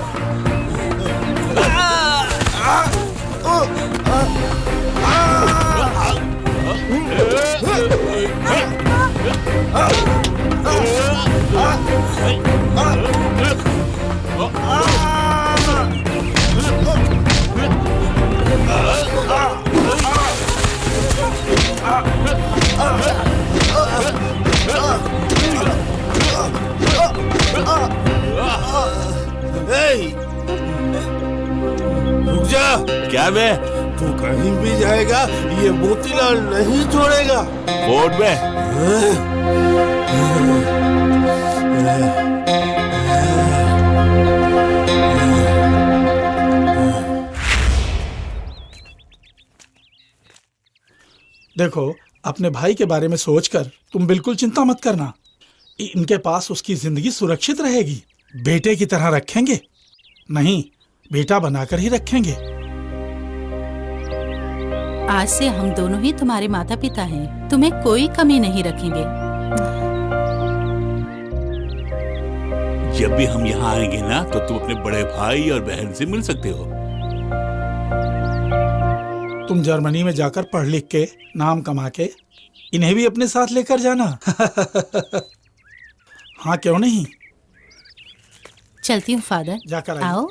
रुक जा। क्या बे? तू कहीं भी जाएगा ये मोतीलाल नहीं छोड़ेगा। बोर्ड में देखो, अपने भाई के बारे में सोचकर तुम बिल्कुल चिंता मत करना। इनके पास उसकी जिंदगी सुरक्षित रहेगी। बेटे की तरह रखेंगे, नहीं बेटा बनाकर ही रखेंगे। आज से हम दोनों ही तुम्हारे माता पिता हैं। तुम्हें कोई कमी नहीं रखेंगे। जब भी हम यहाँ आएंगे ना तो तुम अपने बड़े भाई और बहन से मिल सकते हो। तुम जर्मनी में जाकर पढ़ लिख के नाम कमा के इन्हें भी अपने साथ लेकर जाना। हाँ क्यों नहीं। चलती हूँ फादर। जाकर आओ।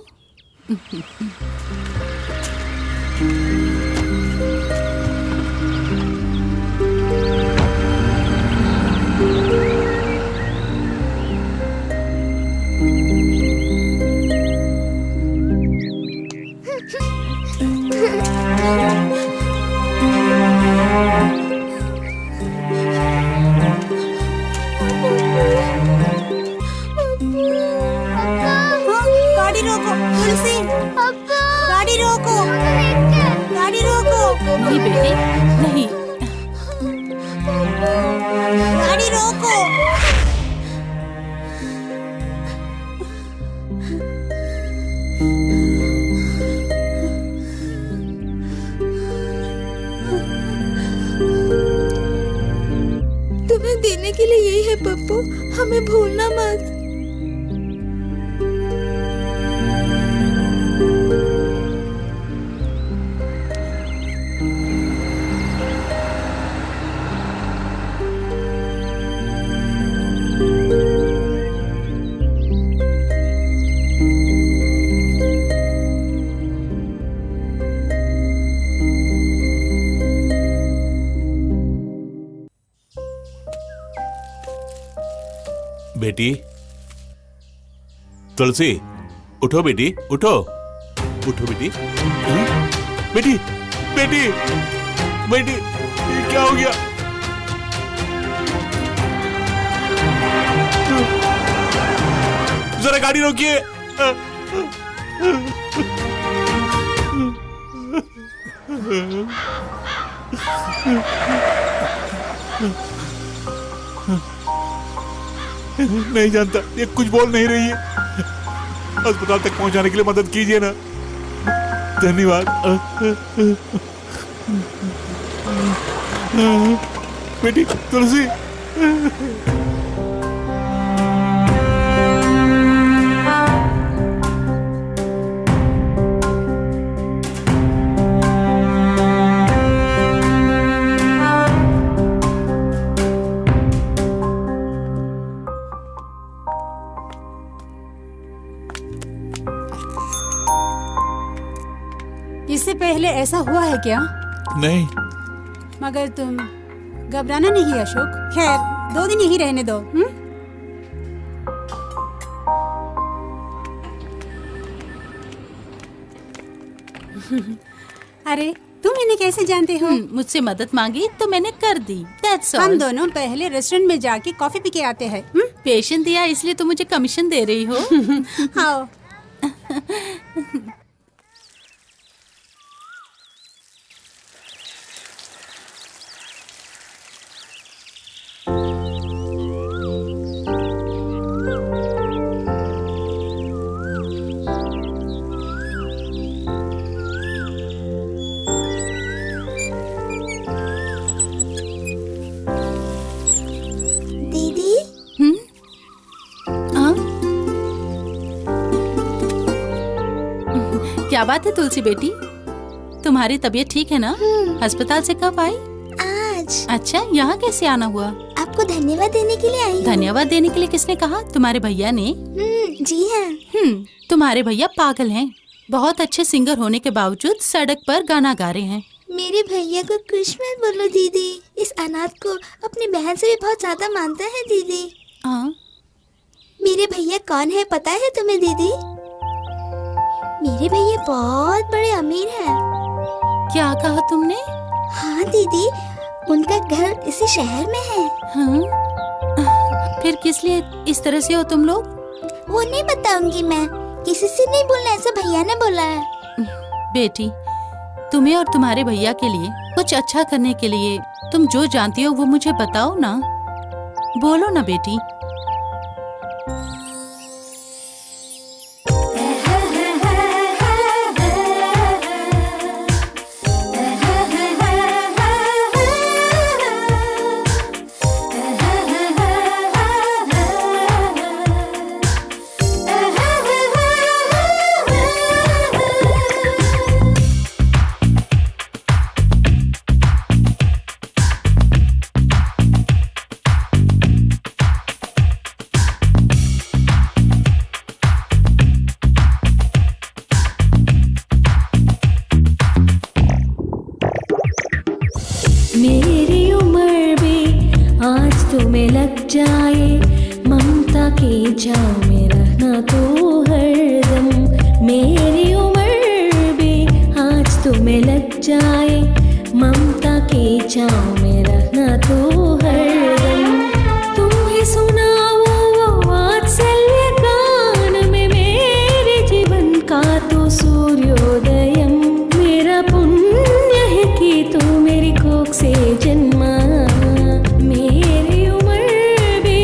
गाड़ी रोको तुलसी। गाड़ी रोको, गाड़ी रोको। नहीं बेटे, नहीं। गाड़ी रोको। तुम्हें देने के लिए यही है पप्पू, हमें भूलना मत। बेटी तुलसी, उठो बेटी, उठो उठो बेटी। बेटी बेटी बेटी, ये क्या हो गया? जरा गाड़ी रोकिए। नहीं जानता, ये कुछ बोल नहीं रही है। अस्पताल तक पहुंचाने के लिए मदद कीजिए ना। धन्यवाद। बेटी तुलसी। इससे पहले ऐसा हुआ है क्या? नहीं। मगर तुम घबराना नहीं अशोक। खैर 2 दिन यही रहने दो। अरे तुम इन्हें कैसे जानते हो? मुझसे मदद मांगी तो मैंने कर दी। That's all. हम दोनों पहले रेस्टोरेंट में जाके कॉफी पी के आते हैं। पेशेंट दिया इसलिए तो मुझे कमीशन दे रही हो। आओ। क्या बात है तुलसी बेटी, तुम्हारी तबीयत ठीक है ना? अस्पताल से कब आई? आज। अच्छा, यहाँ कैसे आना हुआ? आपको धन्यवाद देने के लिए आई। धन्यवाद देने के लिए किसने कहा? तुम्हारे भैया ने? जी हाँ। तुम्हारे भैया पागल हैं। बहुत अच्छे सिंगर होने के बावजूद सड़क पर गाना गा रहे हैं। मेरे भैया को कुछ मत बोलो दीदी। इस अनाथ को अपनी बहन से भी बहुत ज्यादा मानता है दीदी। हाँ। मेरे भैया कौन है पता है तुम्हें दीदी? मेरे भैया बहुत बड़े अमीर हैं। क्या कहा तुमने? हाँ दीदी, उनका घर इसी शहर में है। हाँ? फिर किस लिए इस तरह से हो तुम लोग? वो नहीं बताऊंगी मैं, किसी से नहीं बोलना, ऐसा भैया ने बोला है। बेटी, तुम्हें और तुम्हारे भैया के लिए कुछ अच्छा करने के लिए तुम जो जानती हो वो मुझे बताओ ना। बोलो ना बेटी। मेरी उम्र भी आज तुम्हें लग जाए, ममता के छाँव में रहना तो हरदम। मेरी उम्र भी आज तुम्हें लग जाए, ममता के छाँव में रहना तो हरदम। तुम्हें सुनाओ वो वात्सल्य गान में मेरे जीवन का तो सूर्योदयम। मेरा पुण्य है कि तू मेरी कोख से जन्मा। मेरी उम्र भी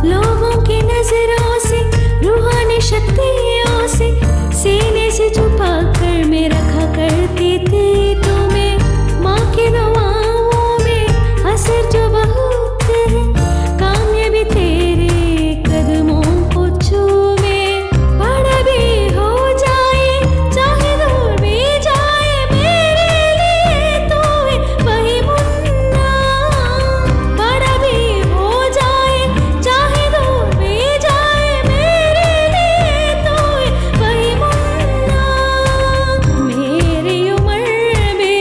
लोगों की नजरों से, रूहानी शक्तियों से, सीने से छुपा कर मैं रखा करती थी तुम्हें। माँ की दुआओं में असर जो बहुत है, कामयाबी तेरे कदमों को छूमे। बड़ा भी हो जाए चाहे दूर भी जाए, मेरे लिए तो है वही मुन्ना। बड़ा भी हो जाए चाहे दूर भी जाए, मेरे लिए तो है वही मुन्ना। मेरी उम्र भी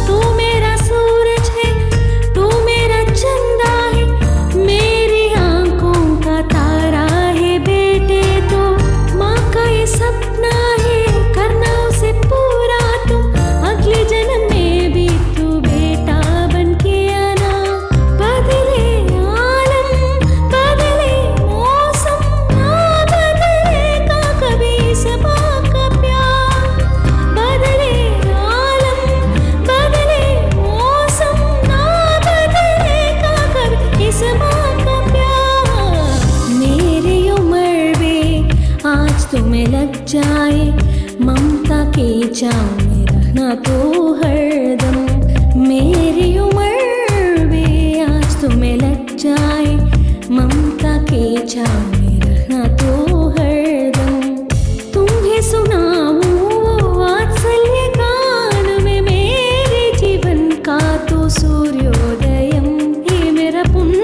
तू मेरा सूरज है, तू मेरा चंदा है, मेरी आंखों का तारा है बेटे। तो माँ का ये सपना है, करना उसे पूरा। तो अगले जन्म में भी तू बेटा बन के आना। बदले आलम, बदले मौसम, ना बदलेगा कभी इस माँ का प्यार। बदले आलम, बदले मौसम, ना बदलेगा कभी इस माँ का प्यार। मेरी उम्र भी आज तुम्हें लग जाए, ममता के छाँव में रहना तो हरदम। मेरी उम्र भी आज तुम्हें लग जाए, ममता के छाँव में रहना तो हरदम। तुम्हें सुनाऊं वो वात्सल्य गान में मेरे जीवन का तो सूर्योदयम। ये मेरा पुण्य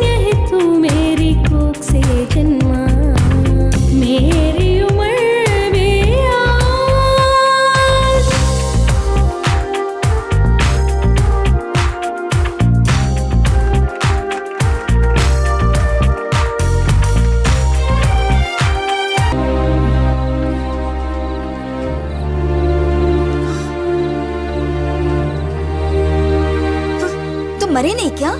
है, तू मेरी कोख से जन्मा। मेरी उम्र भी आज मरे नहीं क्या?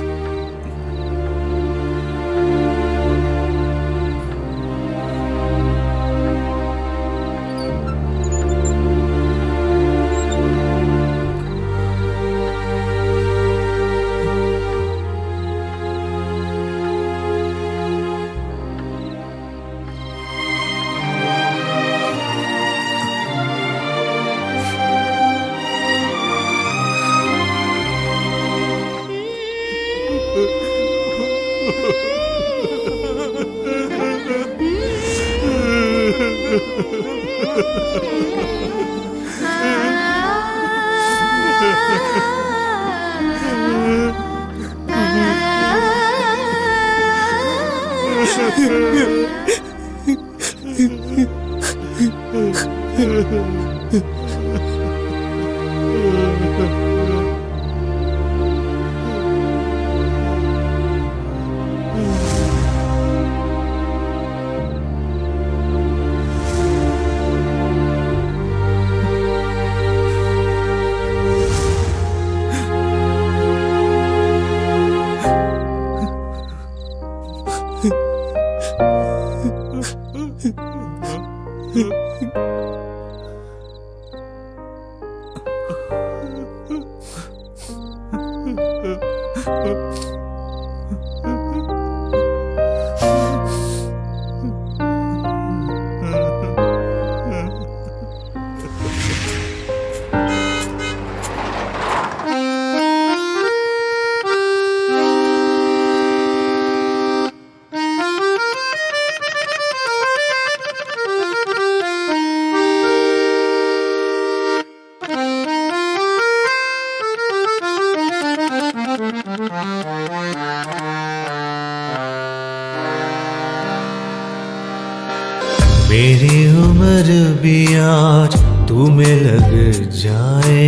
मेरी उम्र भी आज तुम्हें लग जाए,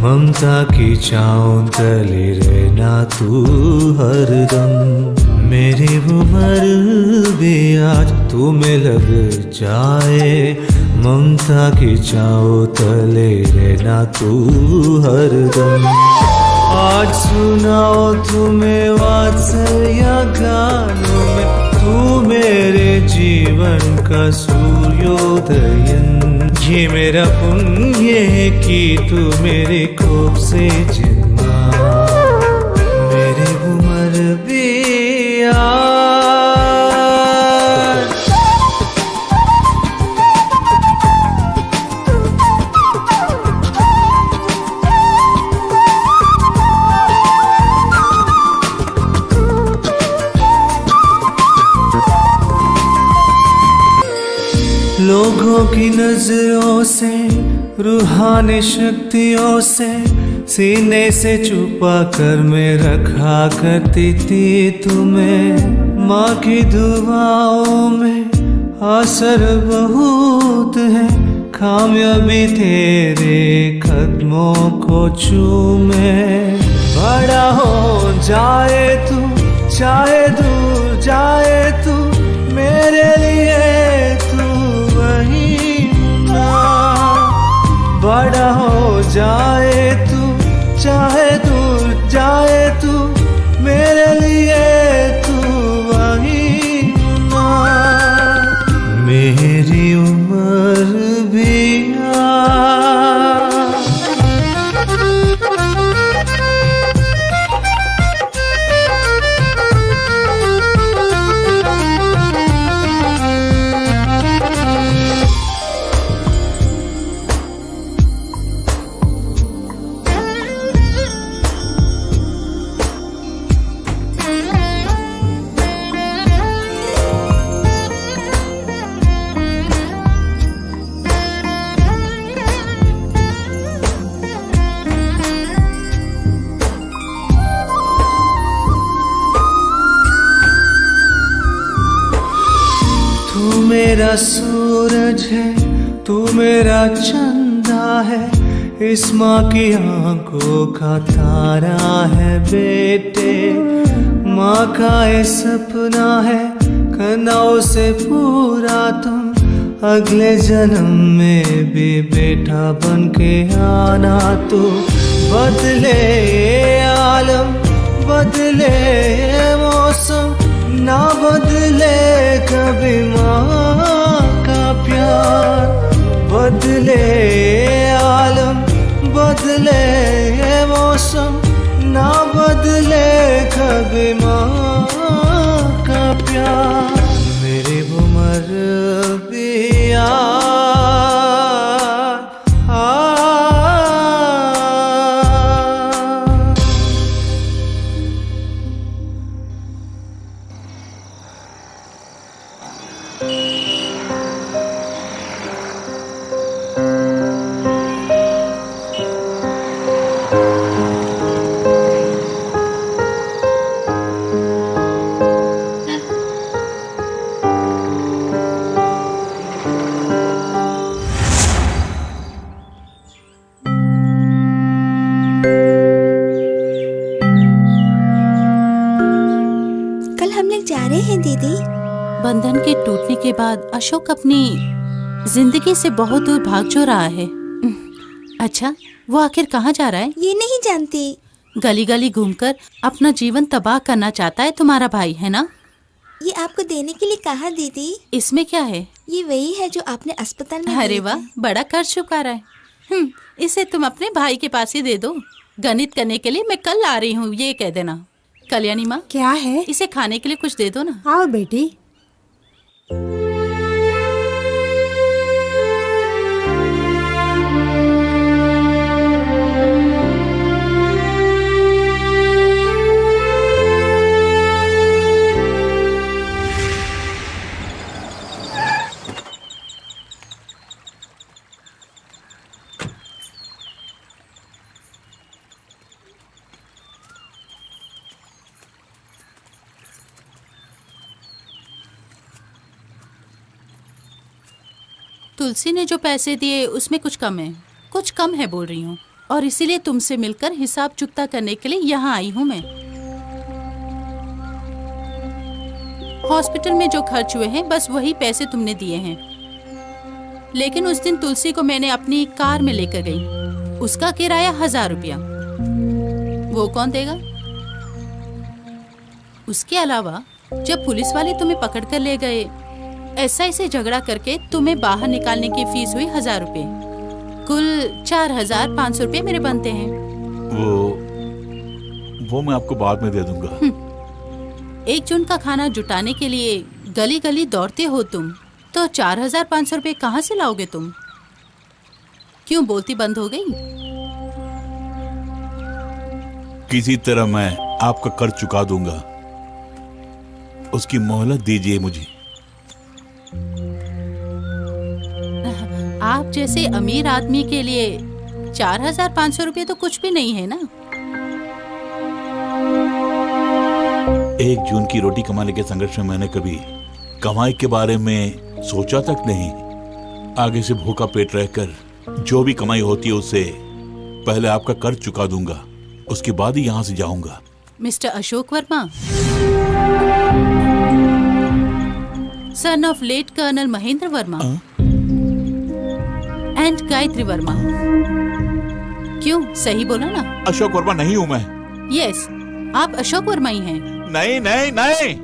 ममता की छाँव तले रहना तू हरदम। मेरी उम्र भी आज तुम्हें लग जाए, ममता की छाँव तले रहना तू हरदम। आज सुनाओ तुम्हें वात्सल्य गानों में, तू मेरे जीवन का सूर्योदयन। ये मेरा पुण्य है कि तू मेरे कोप से जन्मा। मेरी उम्र भी लोगों की नजरों से, रूहानी शक्तियों से, सीने से छुपा कर मैं रखा करती थी तुम्हें। माँ की दुआओं में असर बहुत है, कामयाबी तेरे कदमों को चूमे। बड़ा हो जाए तू, चाहे दूर जाए तू, मेरे लिए बड़ा हो जाए तू, चाहे दूर जाए तू, मेरे लिए तू वही ना। मेरी उम्र भी मेरा सूरज है, तू मेरा चंदा है, इस माँ की आंखों का तारा है बेटे। माँ का ये सपना है, करना उसे पूरा तुम, अगले जन्म में भी बेटा बन के आना तू। बदले ये आलम बदले मौसम, ना बदले कभी माँ का प्यार। बदले आलम, बदले मौसम, ना बदले कभी माँ का प्यार। मेरी उम्र भी बंधन के टूटने के बाद अशोक अपनी जिंदगी से बहुत दूर भाग जो रहा है। अच्छा, वो आखिर कहाँ जा रहा है? ये नहीं जानती। गली गली घूमकर अपना जीवन तबाह करना चाहता है तुम्हारा भाई, है ना? ये आपको देने के लिए कहा दीदी। इसमें क्या है? ये वही है जो आपने अस्पताल में। अरे वाह, बड़ा कर चुका रहा है। इसे तुम अपने भाई के पास ही दे दो। गणित करने के लिए मैं कल आ रही हूँ, ये कह देना। कल्याणी माँ, क्या है? इसे खाने के लिए कुछ दे दो ना। आओ बेटी। तुलसी ने जो पैसे दिए उसमें कुछ कम है बोल रही हूँ, और इसीलिए तुमसे मिलकर हिसाब चुकता करने के लिए यहाँ आई हूँ मैं। हॉस्पिटल में जो खर्च हुए हैं बस वही पैसे तुमने दिए हैं। लेकिन उस दिन तुलसी को मैंने अपनी कार में लेकर गई, उसका किराया 1000 रुपया। वो कौन देगा? उसके अलावा जब पुलिस वाले तुम्हें पकड़ कर ले गए, SI से झगड़ा करके तुम्हें बाहर निकालने की फीस हुई 1000 रुपए। कुल 4500 रुपए मेरे बनते हैं। वो मैं आपको बाद में दे दूंगा। 1 जून का खाना जुटाने के लिए गली गली दौड़ते हो तुम, तो 4500 रुपए कहाँ से लाओगे तुम? क्यों बोलती बंद हो गई? किसी तरह मैं आपका कर्ज चुका दूंगा, उसकी मोहलत दीजिए मुझे। आप जैसे अमीर आदमी के लिए 4500 रुपए तो कुछ भी नहीं है ना। 1 जून की रोटी कमाने के संघर्ष में मैंने कभी कमाई के बारे में सोचा तक नहीं। आगे से भूखा पेट रहकर जो भी कमाई होती है उससे पहले आपका कर्ज चुका दूंगा, उसके बाद ही यहाँ से जाऊंगा। Mister Ashok Verma, son of late colonel Mahendra Verma and Gayatri Verma. क्यों, सही बोला ना? अशोक वर्मा नहीं हूँ मैं। यस, आप अशोक वर्मा ही हैं। नहीं नहीं नहीं।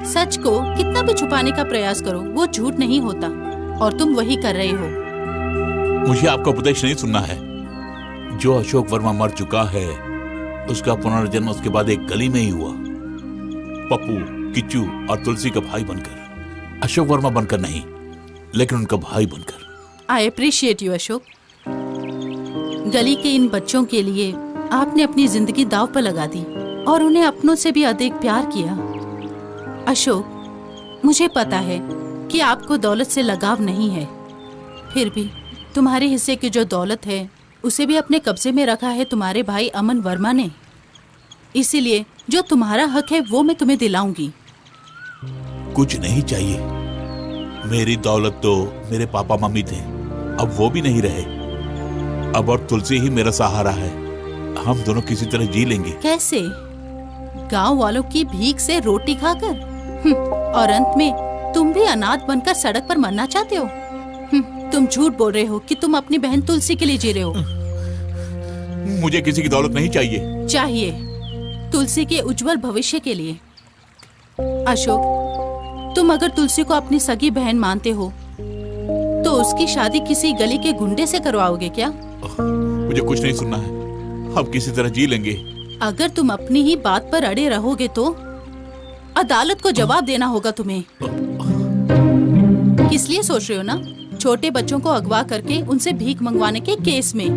सच को कितना भी छुपाने का प्रयास करो वो झूठ नहीं होता, और तुम वही कर रहे हो। मुझे आपका उपदेश नहीं सुनना है। जो अशोक वर्मा मर चुका है उसका पुनर्जन्म उसके बाद एक गली में ही हुआ, पप्पू, किच्चू और तुलसी का भाई बनकर। अशोक वर्मा बनकर नहीं, लेकिन उनका भाई बनकर। I appreciate you Ashok. गली के इन बच्चों के लिए आपने अपनी जिंदगी दांव पर लगा दी और उन्हें अपनों से भी अधिक प्यार किया। अशोक, मुझे पता है कि आपको दौलत से लगाव नहीं है, फिर भी तुम्हारे हिस्से की जो दौलत है उसे भी अपने कब्जे में रखा है तुम्हारे भाई अमन वर्मा ने। इसीलिए जो तुम्हारा हक है वो मैं तुम्हें दिलाऊंगी। कुछ नहीं चाहिए। मेरी दौलत तो मेरे पापा मम्मी थे, अब वो भी नहीं रहे। अब और तुलसी ही मेरा सहारा है। हम दोनों किसी तरह जी लेंगे। कैसे? गांव वालों की भीख से रोटी खाकर? और अंत में तुम भी अनाथ बनकर सड़क पर मरना चाहते हो? तुम झूठ बोल रहे हो कि तुम अपनी बहन तुलसी के लिए जी रहे हो। मुझे किसी की दौलत नहीं चाहिए। चाहिए, तुलसी के उज्जवल भविष्य के लिए। अशोक, तुम अगर तुलसी को अपनी सगी बहन मानते हो तो उसकी शादी किसी गली के गुंडे से करवाओगे क्या? मुझे कुछ नहीं सुनना है, हम किसी तरह जी लेंगे। अगर तुम अपनी ही बात पर अड़े रहोगे तो अदालत को जवाब देना होगा तुम्हें। किस लिए सोच रहे हो ना, छोटे बच्चों को अगवा करके उनसे भीख मंगवाने के केस में,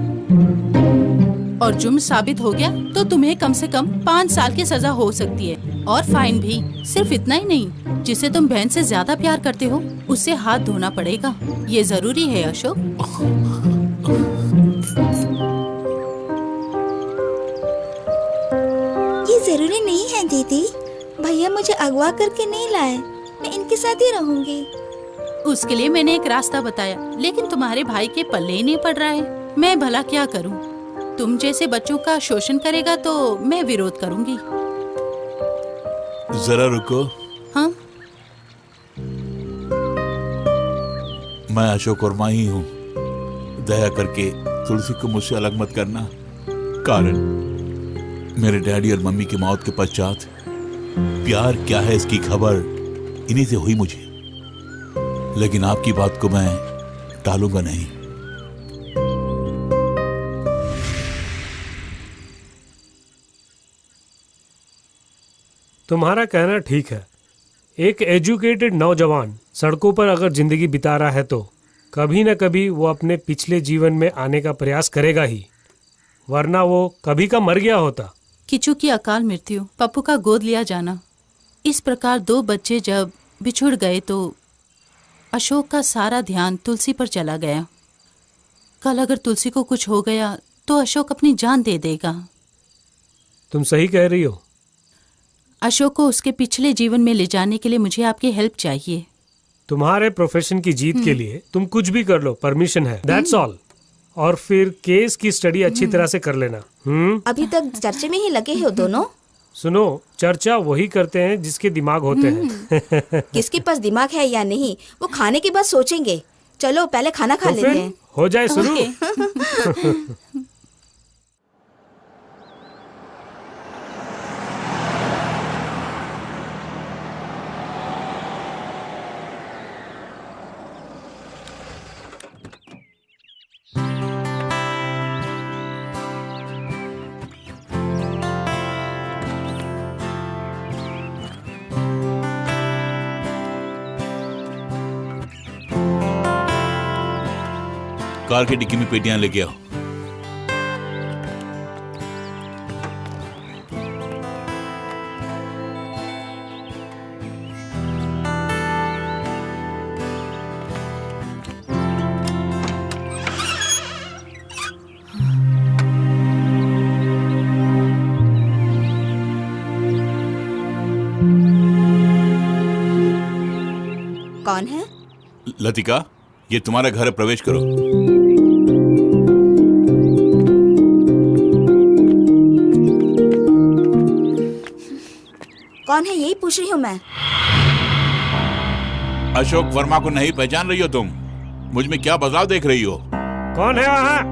और जुर्म साबित हो गया तो तुम्हें कम से कम 5 साल की सजा हो सकती है और फाइन भी। सिर्फ इतना ही नहीं, जिसे तुम बहन से ज्यादा प्यार करते हो उससे हाथ धोना पड़ेगा। ये जरूरी है अशोक। ये जरूरी नहीं है दीदी, भैया मुझे अगवा करके नहीं लाए, मैं इनके साथ ही रहूंगी। उसके लिए मैंने एक रास्ता बताया, लेकिन तुम्हारे भाई के पल्ले ही नहीं पड़ रहा है। मैं भला क्या करूं? तुम जैसे बच्चों का शोषण करेगा तो मैं विरोध करूंगी। जरा रुको। हाँ? मैं अशोक वर्मा ही हूँ। दया करके तुलसी को मुझसे अलग मत करना। कारण मेरे डैडी और मम्मी की मौत के पश्चात प्यार क्या है इसकी खबर इन्हीं से हुई मुझे, लेकिन आपकी बात को मैं टालूंगा नहीं। तुम्हारा कहना ठीक है। एक एजुकेटेड नौजवान सड़कों पर अगर जिंदगी बिता रहा है तो कभी न कभी वो अपने पिछले जीवन में आने का प्रयास करेगा ही, वरना वो कभी का मर गया होता। किचू की अकाल मृत्यु, पप्पू का गोद लिया जाना, इस प्रकार 2 बच्चे जब बिछुड़ गए तो अशोक का सारा ध्यान तुलसी पर चला गया। कल अगर तुलसी को कुछ हो गया तो अशोक अपनी जान दे देगा। तुम सही कह रही हो। अशोक को उसके पिछले जीवन में ले जाने के लिए मुझे आपकी हेल्प चाहिए। तुम्हारे प्रोफेशन की जीत के लिए तुम कुछ भी कर लो, परमिशन है, दैट्स ऑल। और फिर केस की स्टडी अच्छी तरह से कर लेना। अभी तक चर्चे में ही लगे हो दोनों। सुनो, चर्चा वही करते हैं जिसके दिमाग होते हैं। किसके पास दिमाग है या नहीं वो खाने के बाद सोचेंगे। चलो पहले खाना खा तो लेते हैं। हो जाए शुरू। कार की डिक्की में पेटियां लेके आओ। कौन है? लतिका, ये तुम्हारा घर है, प्रवेश करो। कौन है यही पूछ रही हूँ मैं। अशोक वर्मा को नहीं पहचान रही हो तुम? मुझ में क्या बदलाव देख रही हो? कौन है वहाँ?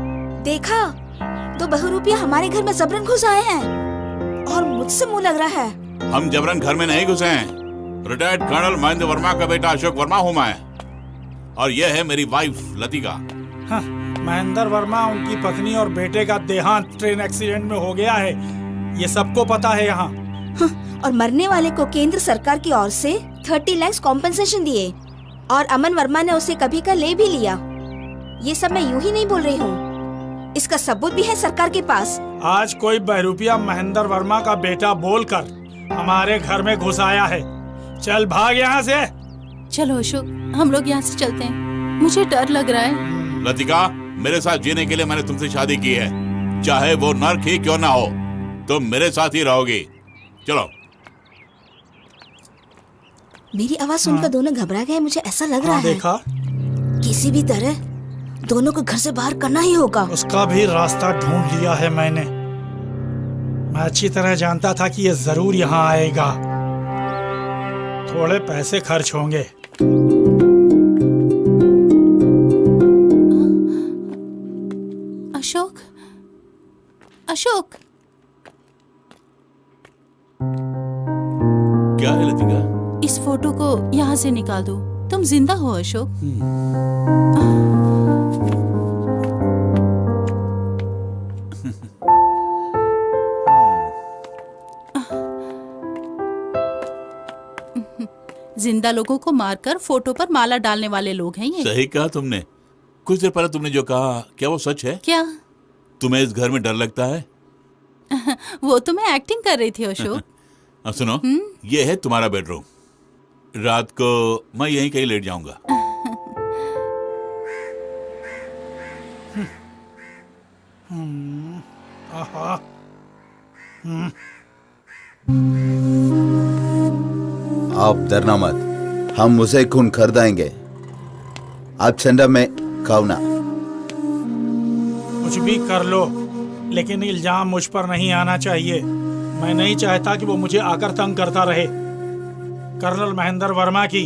देखा, 2 बहुरूपिया हमारे घर में जबरन घुस आए हैं और मुझसे मुंह लग रहा है। हम जबरन घर में नहीं घुसे हैं। रिटायर्ड कर्नल महेंद्र वर्मा का बेटा अशोक वर्मा हूँ मैं, और यह है मेरी वाइफ लतिका। हाँ, महेंद्र वर्मा, उनकी पत्नी और बेटे का देहांत ट्रेन एक्सीडेंट में हो गया है, ये सबको पता है यहाँ। और मरने वाले को केंद्र सरकार की ओर से 30 लाख कॉम्पेंसेशन दिए और अमन वर्मा ने उसे कभी का ले भी लिया। ये सब मैं यूं ही नहीं बोल रही हूँ, इसका सबूत भी है सरकार के पास। आज कोई बहरूपिया महेंद्र वर्मा का बेटा बोलकर हमारे घर में घुस आया है। चल भाग यहाँ से। चलो अशोक, हम लोग यहाँ से चलते हैं, मुझे डर लग रहा है। लतिका, मेरे साथ जीने के लिए मैंने तुमसे शादी की है, चाहे वो नर्क ही क्यों ना हो, तुम मेरे साथ ही रहोगी। चलो। मेरी आवाज सुनकर दोनों घबरा गए, मुझे ऐसा लग रहा है। देखा? किसी भी तरह दोनों को घर से बाहर करना ही होगा। उसका भी रास्ता ढूंढ लिया है मैंने। मैं अच्छी तरह जानता था कि ये जरूर यहाँ आएगा। थोड़े पैसे खर्च होंगे। अशोक, अशोक, क्या है लतिका? इस फोटो को यहाँ से निकाल दो। तुम जिंदा हो अशोक। जिंदा लोगों को मारकर फोटो पर माला डालने वाले लोग हैं ये। सही कहा तुमने। कुछ देर पहले तुमने जो कहा, क्या वो सच है? क्या? तुम्हें इस घर में डर लगता है? वो तो मैं एक्टिंग कर रही थी अशोक। सुनो, ये है तुम्हारा बेडरूम। रात को मैं यहीं कहीं लेट जाऊंगा। आप डरना मत, हम उसे खून खरीदाएंगे। आप चंदा में खाओ ना। कुछ भी कर लो, लेकिन इल्जाम मुझ पर नहीं आना चाहिए। मैं नहीं चाहता कि वो मुझे आकर तंग करता रहे। कर्नल महेंद्र वर्मा की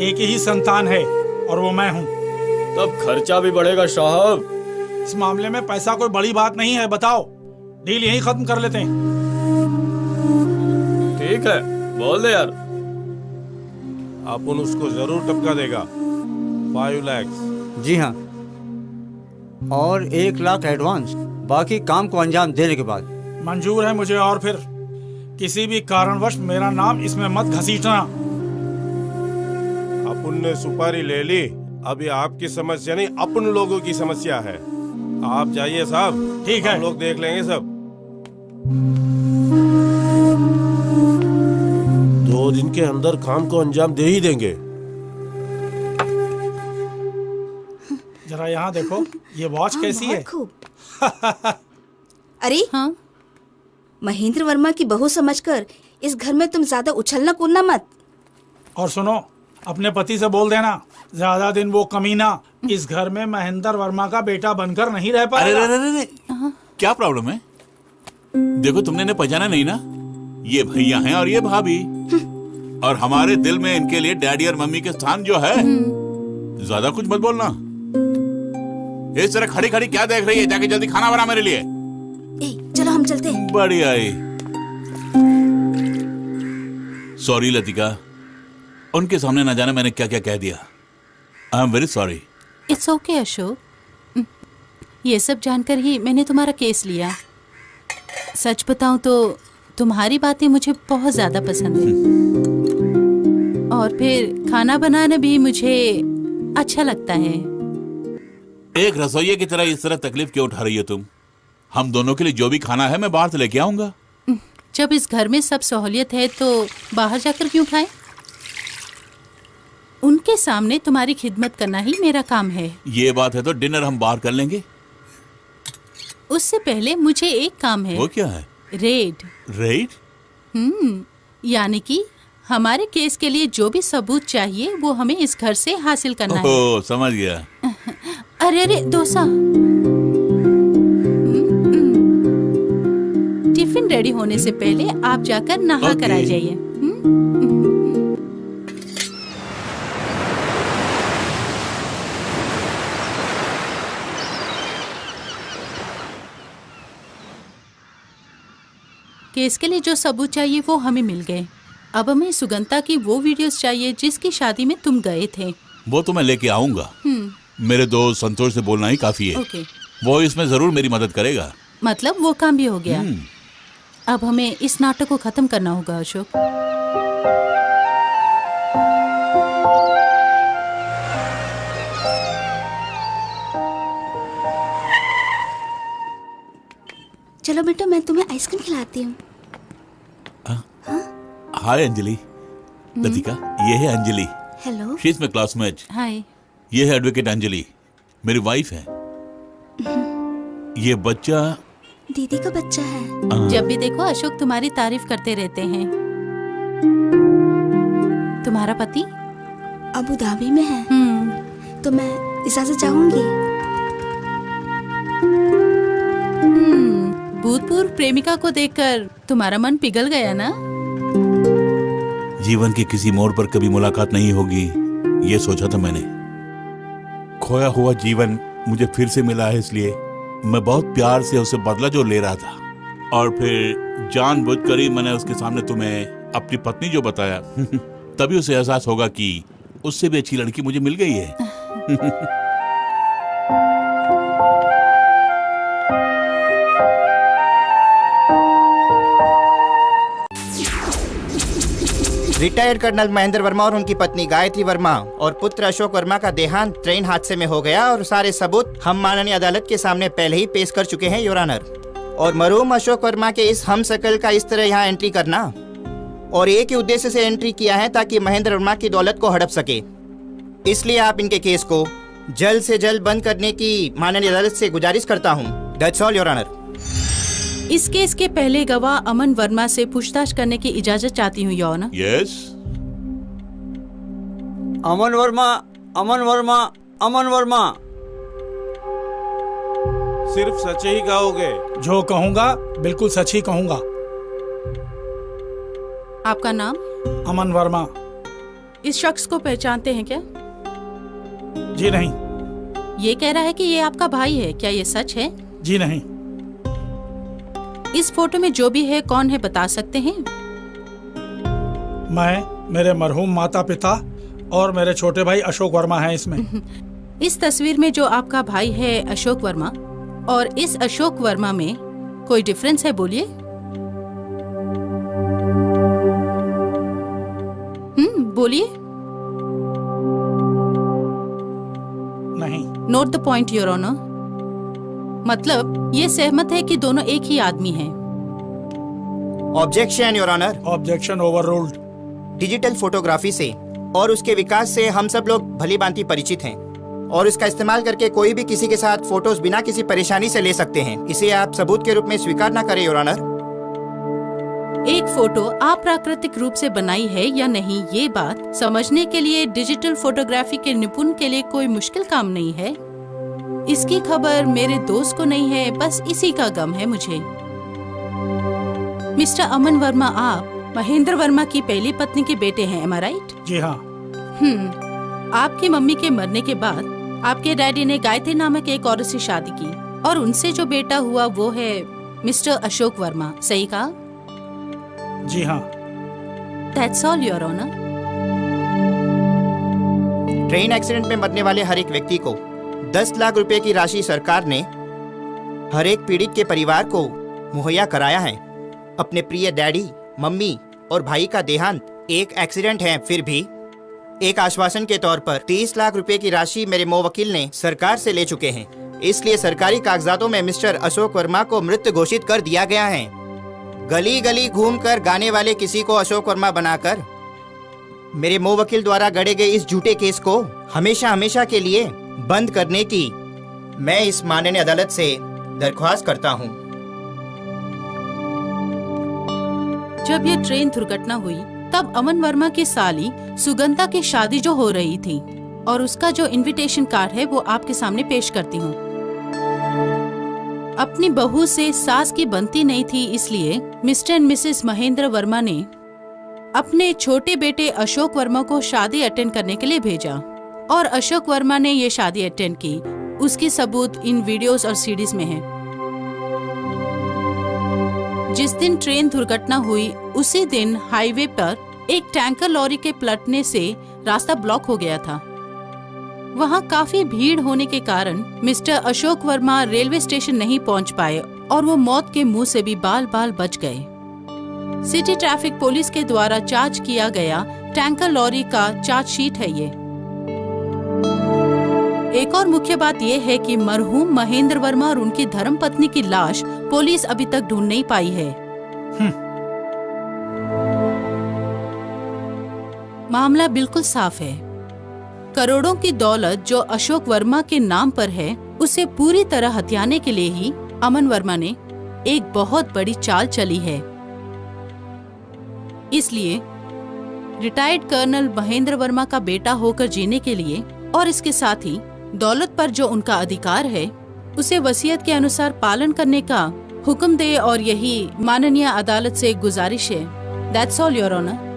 एक ही संतान है और वो मैं हूँ। तब खर्चा भी बढ़ेगा साहब। इस मामले में पैसा कोई बड़ी बात नहीं है। बताओ, डील यहीं खत्म कर लेते हैं। ठीक है, बोल दे यार। अपन उसको जरूर टपका देगा। 5 लाख। जी हाँ, और 1 लाख एडवांस, बाकी काम को अंजाम देने के बाद। मंजूर है मुझे। और फिर किसी भी कारणवश मेरा नाम इसमें मत घसीटना। अपन ने सुपारी ले ली, अभी आपकी समस्या नहीं, अपन लोगों की समस्या है। आप जाइए साहब। ठीक है, हम लोग देख लेंगे सब। 2 दिन के अंदर काम को अंजाम दे ही देंगे। जरा यहाँ देखो, ये वॉच कैसी है? खूब। अरे हाँ, महेंद्र वर्मा की बहू समझकर इस घर में तुम ज्यादा उछलना कूदना मत। और सुनो, अपने पति से बोल देना, ज्यादा दिन वो कमीना इस घर में महेंद्र वर्मा का बेटा बनकर नहीं रह पाएगा। अरे क्या प्रॉब्लम है? देखो, तुमने इन्हें पहचाना नहीं ना? ये भैया हैं और ये भाभी। और हमारे दिल में इनके लिए डैडी और मम्मी के स्थान जो है। ज्यादा कुछ मत बोलना। इस तरह खड़ी खड़ी क्या देख रही है? जाके जल्दी खाना बना मेरे लिए। चलो हम चलते हैं। बढ़िया है। सॉरी लतिका, उनके सामने ना जाने मैंने क्या क्या कह दिया। I am very sorry. It's okay Ashok, ये सब जानकर ही मैंने तुम्हारा केस लिया। सच बताऊं तो तुम्हारी बातें मुझे बहुत ज्यादा पसंद है, और फिर खाना बनाना भी मुझे अच्छा लगता है। एक रसोइये की तरह इस तरह तकलीफ क्यों उठा रही हो तुम? हम दोनों के लिए जो भी खाना है मैं बाहर से लेके आऊंगा। जब इस घर में सब सहूलियत है तो बाहर जाकर क्यों खाएं? उनके सामने तुम्हारी खिदमत करना ही मेरा काम है। ये बात है तो डिनर हम बाहर कर लेंगे। उससे पहले मुझे एक काम है। वो क्या है? रेड। रेड? यानी कि हमारे केस के लिए जो भी सबूत चाहिए वो हमें इस घर से हासिल करना है। ओह, समझ गया। अरे डोसा। टिफिन रेडी होने से पहले आप जाकर नहा कर आ जाइए। केस के लिए जो सबूत चाहिए वो हमें मिल गए। अब हमें सुगंधा की वो वीडियोस चाहिए जिसकी शादी में तुम गए थे। वो तो मैं लेके आऊंगा। मेरे दोस्त संतोष से बोलना ही काफी है। ओके। वो इसमें जरूर मेरी मदद करेगा। मतलब वो काम भी हो गया। अब हमें इस नाटक को खत्म करना होगा अशोक। चलो बेटा, मैं तुम्हें आइसक्रीम खिलाती हूँ। हाय अंजलि। लतिका, ये है Anjali. Hello. She is my classmate. Hi. ये है एडवोकेट अंजलि, मेरी वाइफ है। ये बच्चा दीदी का बच्चा है। जब भी देखो अशोक तुम्हारी तारीफ करते रहते हैं। तुम्हारा पति अबू धाबी में है। तो मैं इजाजत चाहूंगी। भूतपूर्व प्रेमिका को देखकर तुम्हारा मन पिघल गया ना? जीवन के किसी मोड़ पर कभी मुलाकात नहीं होगी, ये सोचा था मैंने। खोया हुआ जीवन मुझे फिर से मिला है, इसलिए मैं बहुत प्यार से उसे बदला जो ले रहा था, और फिर जानबूझकर ही मैंने उसके सामने तुम्हें अपनी पत्नी जो बताया तभी उसे एहसास होगा कि उससे भी अच्छी लड़की मुझे मिल गई है। रिटायर्ड कर्नल महेंद्र वर्मा और उनकी पत्नी गायत्री वर्मा और पुत्र अशोक वर्मा का देहांत ट्रेन हादसे में हो गया और सारे सबूत हम माननीय अदालत के सामने पहले ही पेश कर चुके हैं योर ऑनर। और मरहूम अशोक वर्मा के इस हम शकल का इस तरह यहाँ एंट्री करना और एक ही उद्देश्य से एंट्री किया है ताकि महेंद्र वर्मा की दौलत को हड़प सके। इसलिए आप इनके केस को जल्द से जल्द बंद करने की माननीय अदालत से गुजारिश करता हूँ। That's all your honour. इस केस के पहले गवाह अमन वर्मा से पूछताछ करने की इजाजत चाहती हूँ योर ऑनर। यस। अमन वर्मा, अमन वर्मा, अमन वर्मा। सिर्फ सच ही कहोगे? जो कहूँगा बिल्कुल सच ही कहूँगा। आपका नाम? अमन वर्मा। इस शख्स को पहचानते हैं क्या? जी नहीं। ये कह रहा है कि ये आपका भाई है, क्या ये सच है? जी नहीं। इस फोटो में जो भी है कौन है बता सकते हैं? मैं, मेरे मरहूम माता पिता और मेरे छोटे भाई अशोक वर्मा हैं इसमें। इस तस्वीर में जो आपका भाई है अशोक वर्मा और इस अशोक वर्मा में कोई डिफरेंस है? बोलिए। बोलिए। नहीं। Note the point your honour. मतलब ये सहमत है कि दोनों एक ही आदमी हैं। Objection your honour. Objection overruled. Digital photography से और उसके विकास से हम सब लोग भली भांति परिचित हैं और इसका इस्तेमाल करके कोई भी किसी के साथ फोटोज बिना किसी परेशानी से ले सकते हैं। इसे आप सबूत के रूप में स्वीकार न करें योर ऑनर। एक फोटो अप्राकृतिक रूप से बनाई है या नहीं, ये बात समझने के लिए डिजिटल फोटोग्राफी के निपुण के लिए कोई मुश्किल काम नहीं है। इसकी खबर मेरे दोस्त को नहीं है, बस इसी का गम है मुझे। मिस्टर अमन वर्मा, आप महेंद्र वर्मा की पहली पत्नी के बेटे हैं, एम आई राइट? जी हाँ। आपकी मम्मी के मरने के बाद आपके डैडी ने गायत्री नामक एक औरत से शादी की और उनसे जो बेटा हुआ वो है मिस्टर अशोक वर्मा, सही कहा? जी हाँ। That's all, Your Honor. Train accident में मरने वाले हर एक व्यक्ति को 10 लाख रुपए की राशि सरकार ने हर एक पीड़ित के परिवार को मुहैया कराया है। अपने प्रिय डैडी, मम्मी और भाई का देहांत एक एक्सीडेंट है, फिर भी एक आश्वासन के तौर पर 30 लाख रुपए की राशि मेरे मुवक्किल ने सरकार से ले चुके हैं। इसलिए सरकारी कागजातों में मिस्टर अशोक वर्मा को मृत घोषित कर दिया गया है। गली गली घूमकर गाने वाले किसी को अशोक वर्मा बनाकर मेरे मुवक्किल द्वारा गढ़े गए इस झूठे केस को हमेशा हमेशा के लिए बंद करने की मैं इस माननीय अदालत से दरख्वास्त करता हूं। जब ये ट्रेन दुर्घटना हुई तब अमन वर्मा की साली सुगंधा की शादी जो हो रही थी और उसका जो इनविटेशन कार्ड है वो आपके सामने पेश करती हूँ। अपनी बहू से सास की बनती नहीं थी, इसलिए mister and Mrs Mahendra Verma ने अपने छोटे बेटे अशोक वर्मा को शादी अटेंड करने के लिए भेजा और अशोक वर्मा ने ये शादी अटेंड की। उसकी सबूत इन वीडियोस और सीडीज में है। जिस दिन ट्रेन दुर्घटना हुई उसी दिन हाईवे पर एक टैंकर लॉरी के पलटने से रास्ता ब्लॉक हो गया था। वहाँ काफी भीड़ होने के कारण mister Ashok Verma railway station नहीं पहुँच पाए और वो मौत के मुंह से भी बाल बाल बच गए। सिटी ट्रैफिक पुलिस के द्वारा चार्ज किया गया टैंकर लॉरी का चार्जशीट है ये। एक और मुख्य बात यह है कि मरहूम महेंद्र वर्मा और उनकी धर्मपत्नी की लाश पुलिस अभी तक ढूंढ नहीं पाई है। मामला बिल्कुल साफ है। करोड़ों की दौलत जो अशोक वर्मा के नाम पर है उसे पूरी तरह हथियाने के लिए ही अमन वर्मा ने एक बहुत बड़ी चाल चली है। इसलिए रिटायर्ड कर्नल महेंद्र वर्मा का बेटा होकर जीने के लिए और इसके साथ ही दौलत पर जो उनका अधिकार है उसे वसीयत के अनुसार पालन करने का हुक्म दे और यही माननीय अदालत से गुजारिश है। That's all your honour.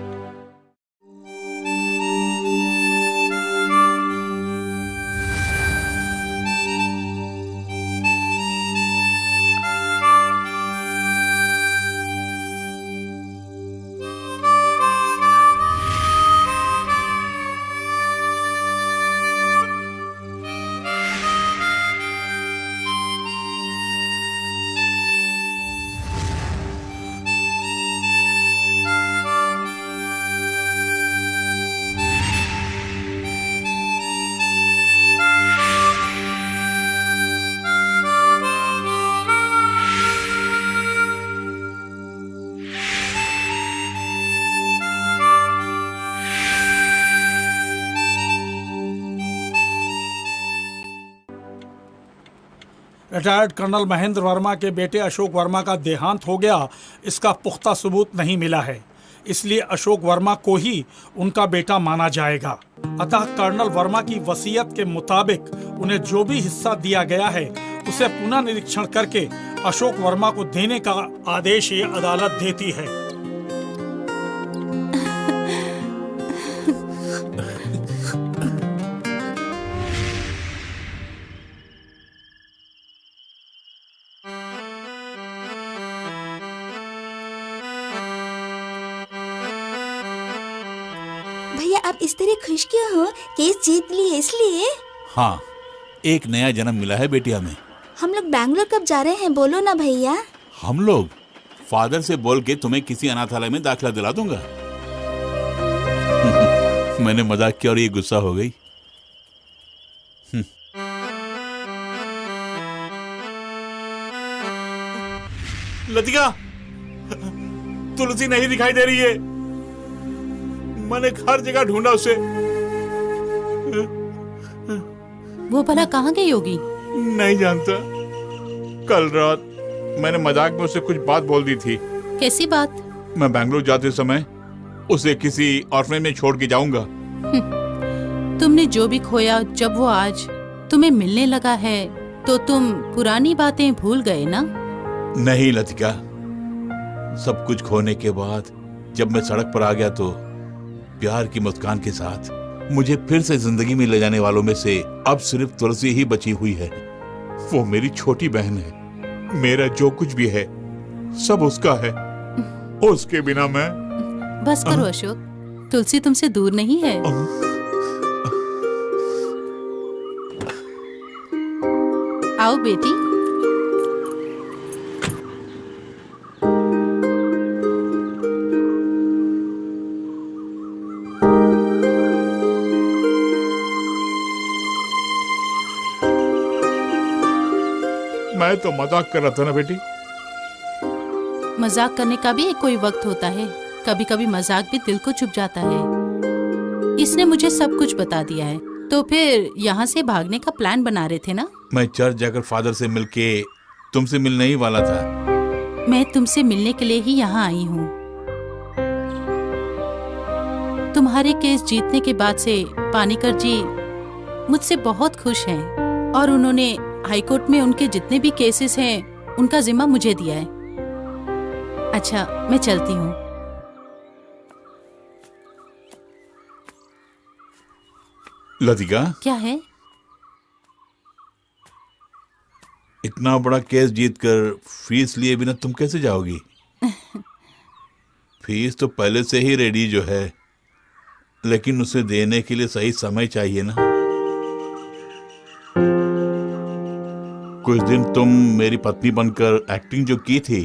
Retired colonel Mahendra Verma के बेटे अशोक वर्मा का देहांत हो गया, इसका पुख्ता सबूत नहीं मिला है, इसलिए अशोक वर्मा को ही उनका बेटा माना जाएगा। अतः कर्नल वर्मा की वसीयत के मुताबिक उन्हें जो भी हिस्सा दिया गया है उसे पुनः निरीक्षण करके अशोक वर्मा को देने का आदेश ये अदालत देती है। भैया आप इस तरह खुश क्यों हो? केस जीत लिए इसलिए? हाँ, एक नया जन्म मिला है बेटिया में। हम लोग बैंगलोर कब जा रहे हैं बोलो ना भैया। हम लोग फादर से बोल के तुम्हें किसी अनाथालय में दाखिला दिला दूंगा। मैंने मजाक किया और ये गुस्सा हो गई। लतिका, तुलसी नहीं दिखाई दे रही है। मैंने हर जगह ढूंढा उसे। वो भला कहाँ गई होगी? नहीं जानता। कल रात मैंने मजाक में उसे कुछ बात बोल दी थी। कैसी बात? मैं बैंगलोर जाते समय उसे किसी ऑर्फनेज में छोड़ के जाऊंगा। तुमने जो भी खोया, जब वो आज तुम्हें मिलने लगा है तो तुम पुरानी बातें भूल गए ना? नहीं लतिका, सब कुछ खोने के बाद जब मैं सड़क पर आ गया तो प्यार की मुस्कान के साथ मुझे फिर से जिंदगी में ले जाने वालों में से अब सिर्फ तुलसी ही बची हुई है। वो मेरी छोटी बहन है। मेरा जो कुछ भी है सब उसका है। उसके बिना मैं। बस करो अशोक, तुलसी तुमसे दूर नहीं है। आओ बेटी। मैं तो मजाक कर रहा था ना बेटी। मजाक करने का भी एक कोई वक्त होता है। कभी कभी मजाक भी दिल को चुभ जाता है। इसने मुझे सब कुछ बता दिया है। तो फिर यहाँ से भागने का प्लान बना रहे थे ना? मैं चर्च जाकर फादर से मिलके तुमसे मिलने ही वाला था। मैं तुमसे मिलने के लिए ही यहाँ आई हूँ। तुम्हारे केस जीतने के बाद से पानीकर जी मुझसे बहुत खुश हैं और उन्होंने हाईकोर्ट में उनके जितने भी केसेस हैं उनका जिम्मा मुझे दिया है। अच्छा, मैं चलती हूँ। लतिका, क्या है? इतना बड़ा केस जीतकर फीस लिए बिना तुम कैसे जाओगी? फीस तो पहले से ही रेडी जो है, लेकिन उसे देने के लिए सही समय चाहिए ना। कुछ दिन तुम मेरी पत्नी बनकर एक्टिंग जो की थी,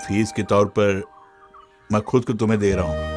फीस के तौर पर मैं खुद को तुम्हें दे रहा हूं।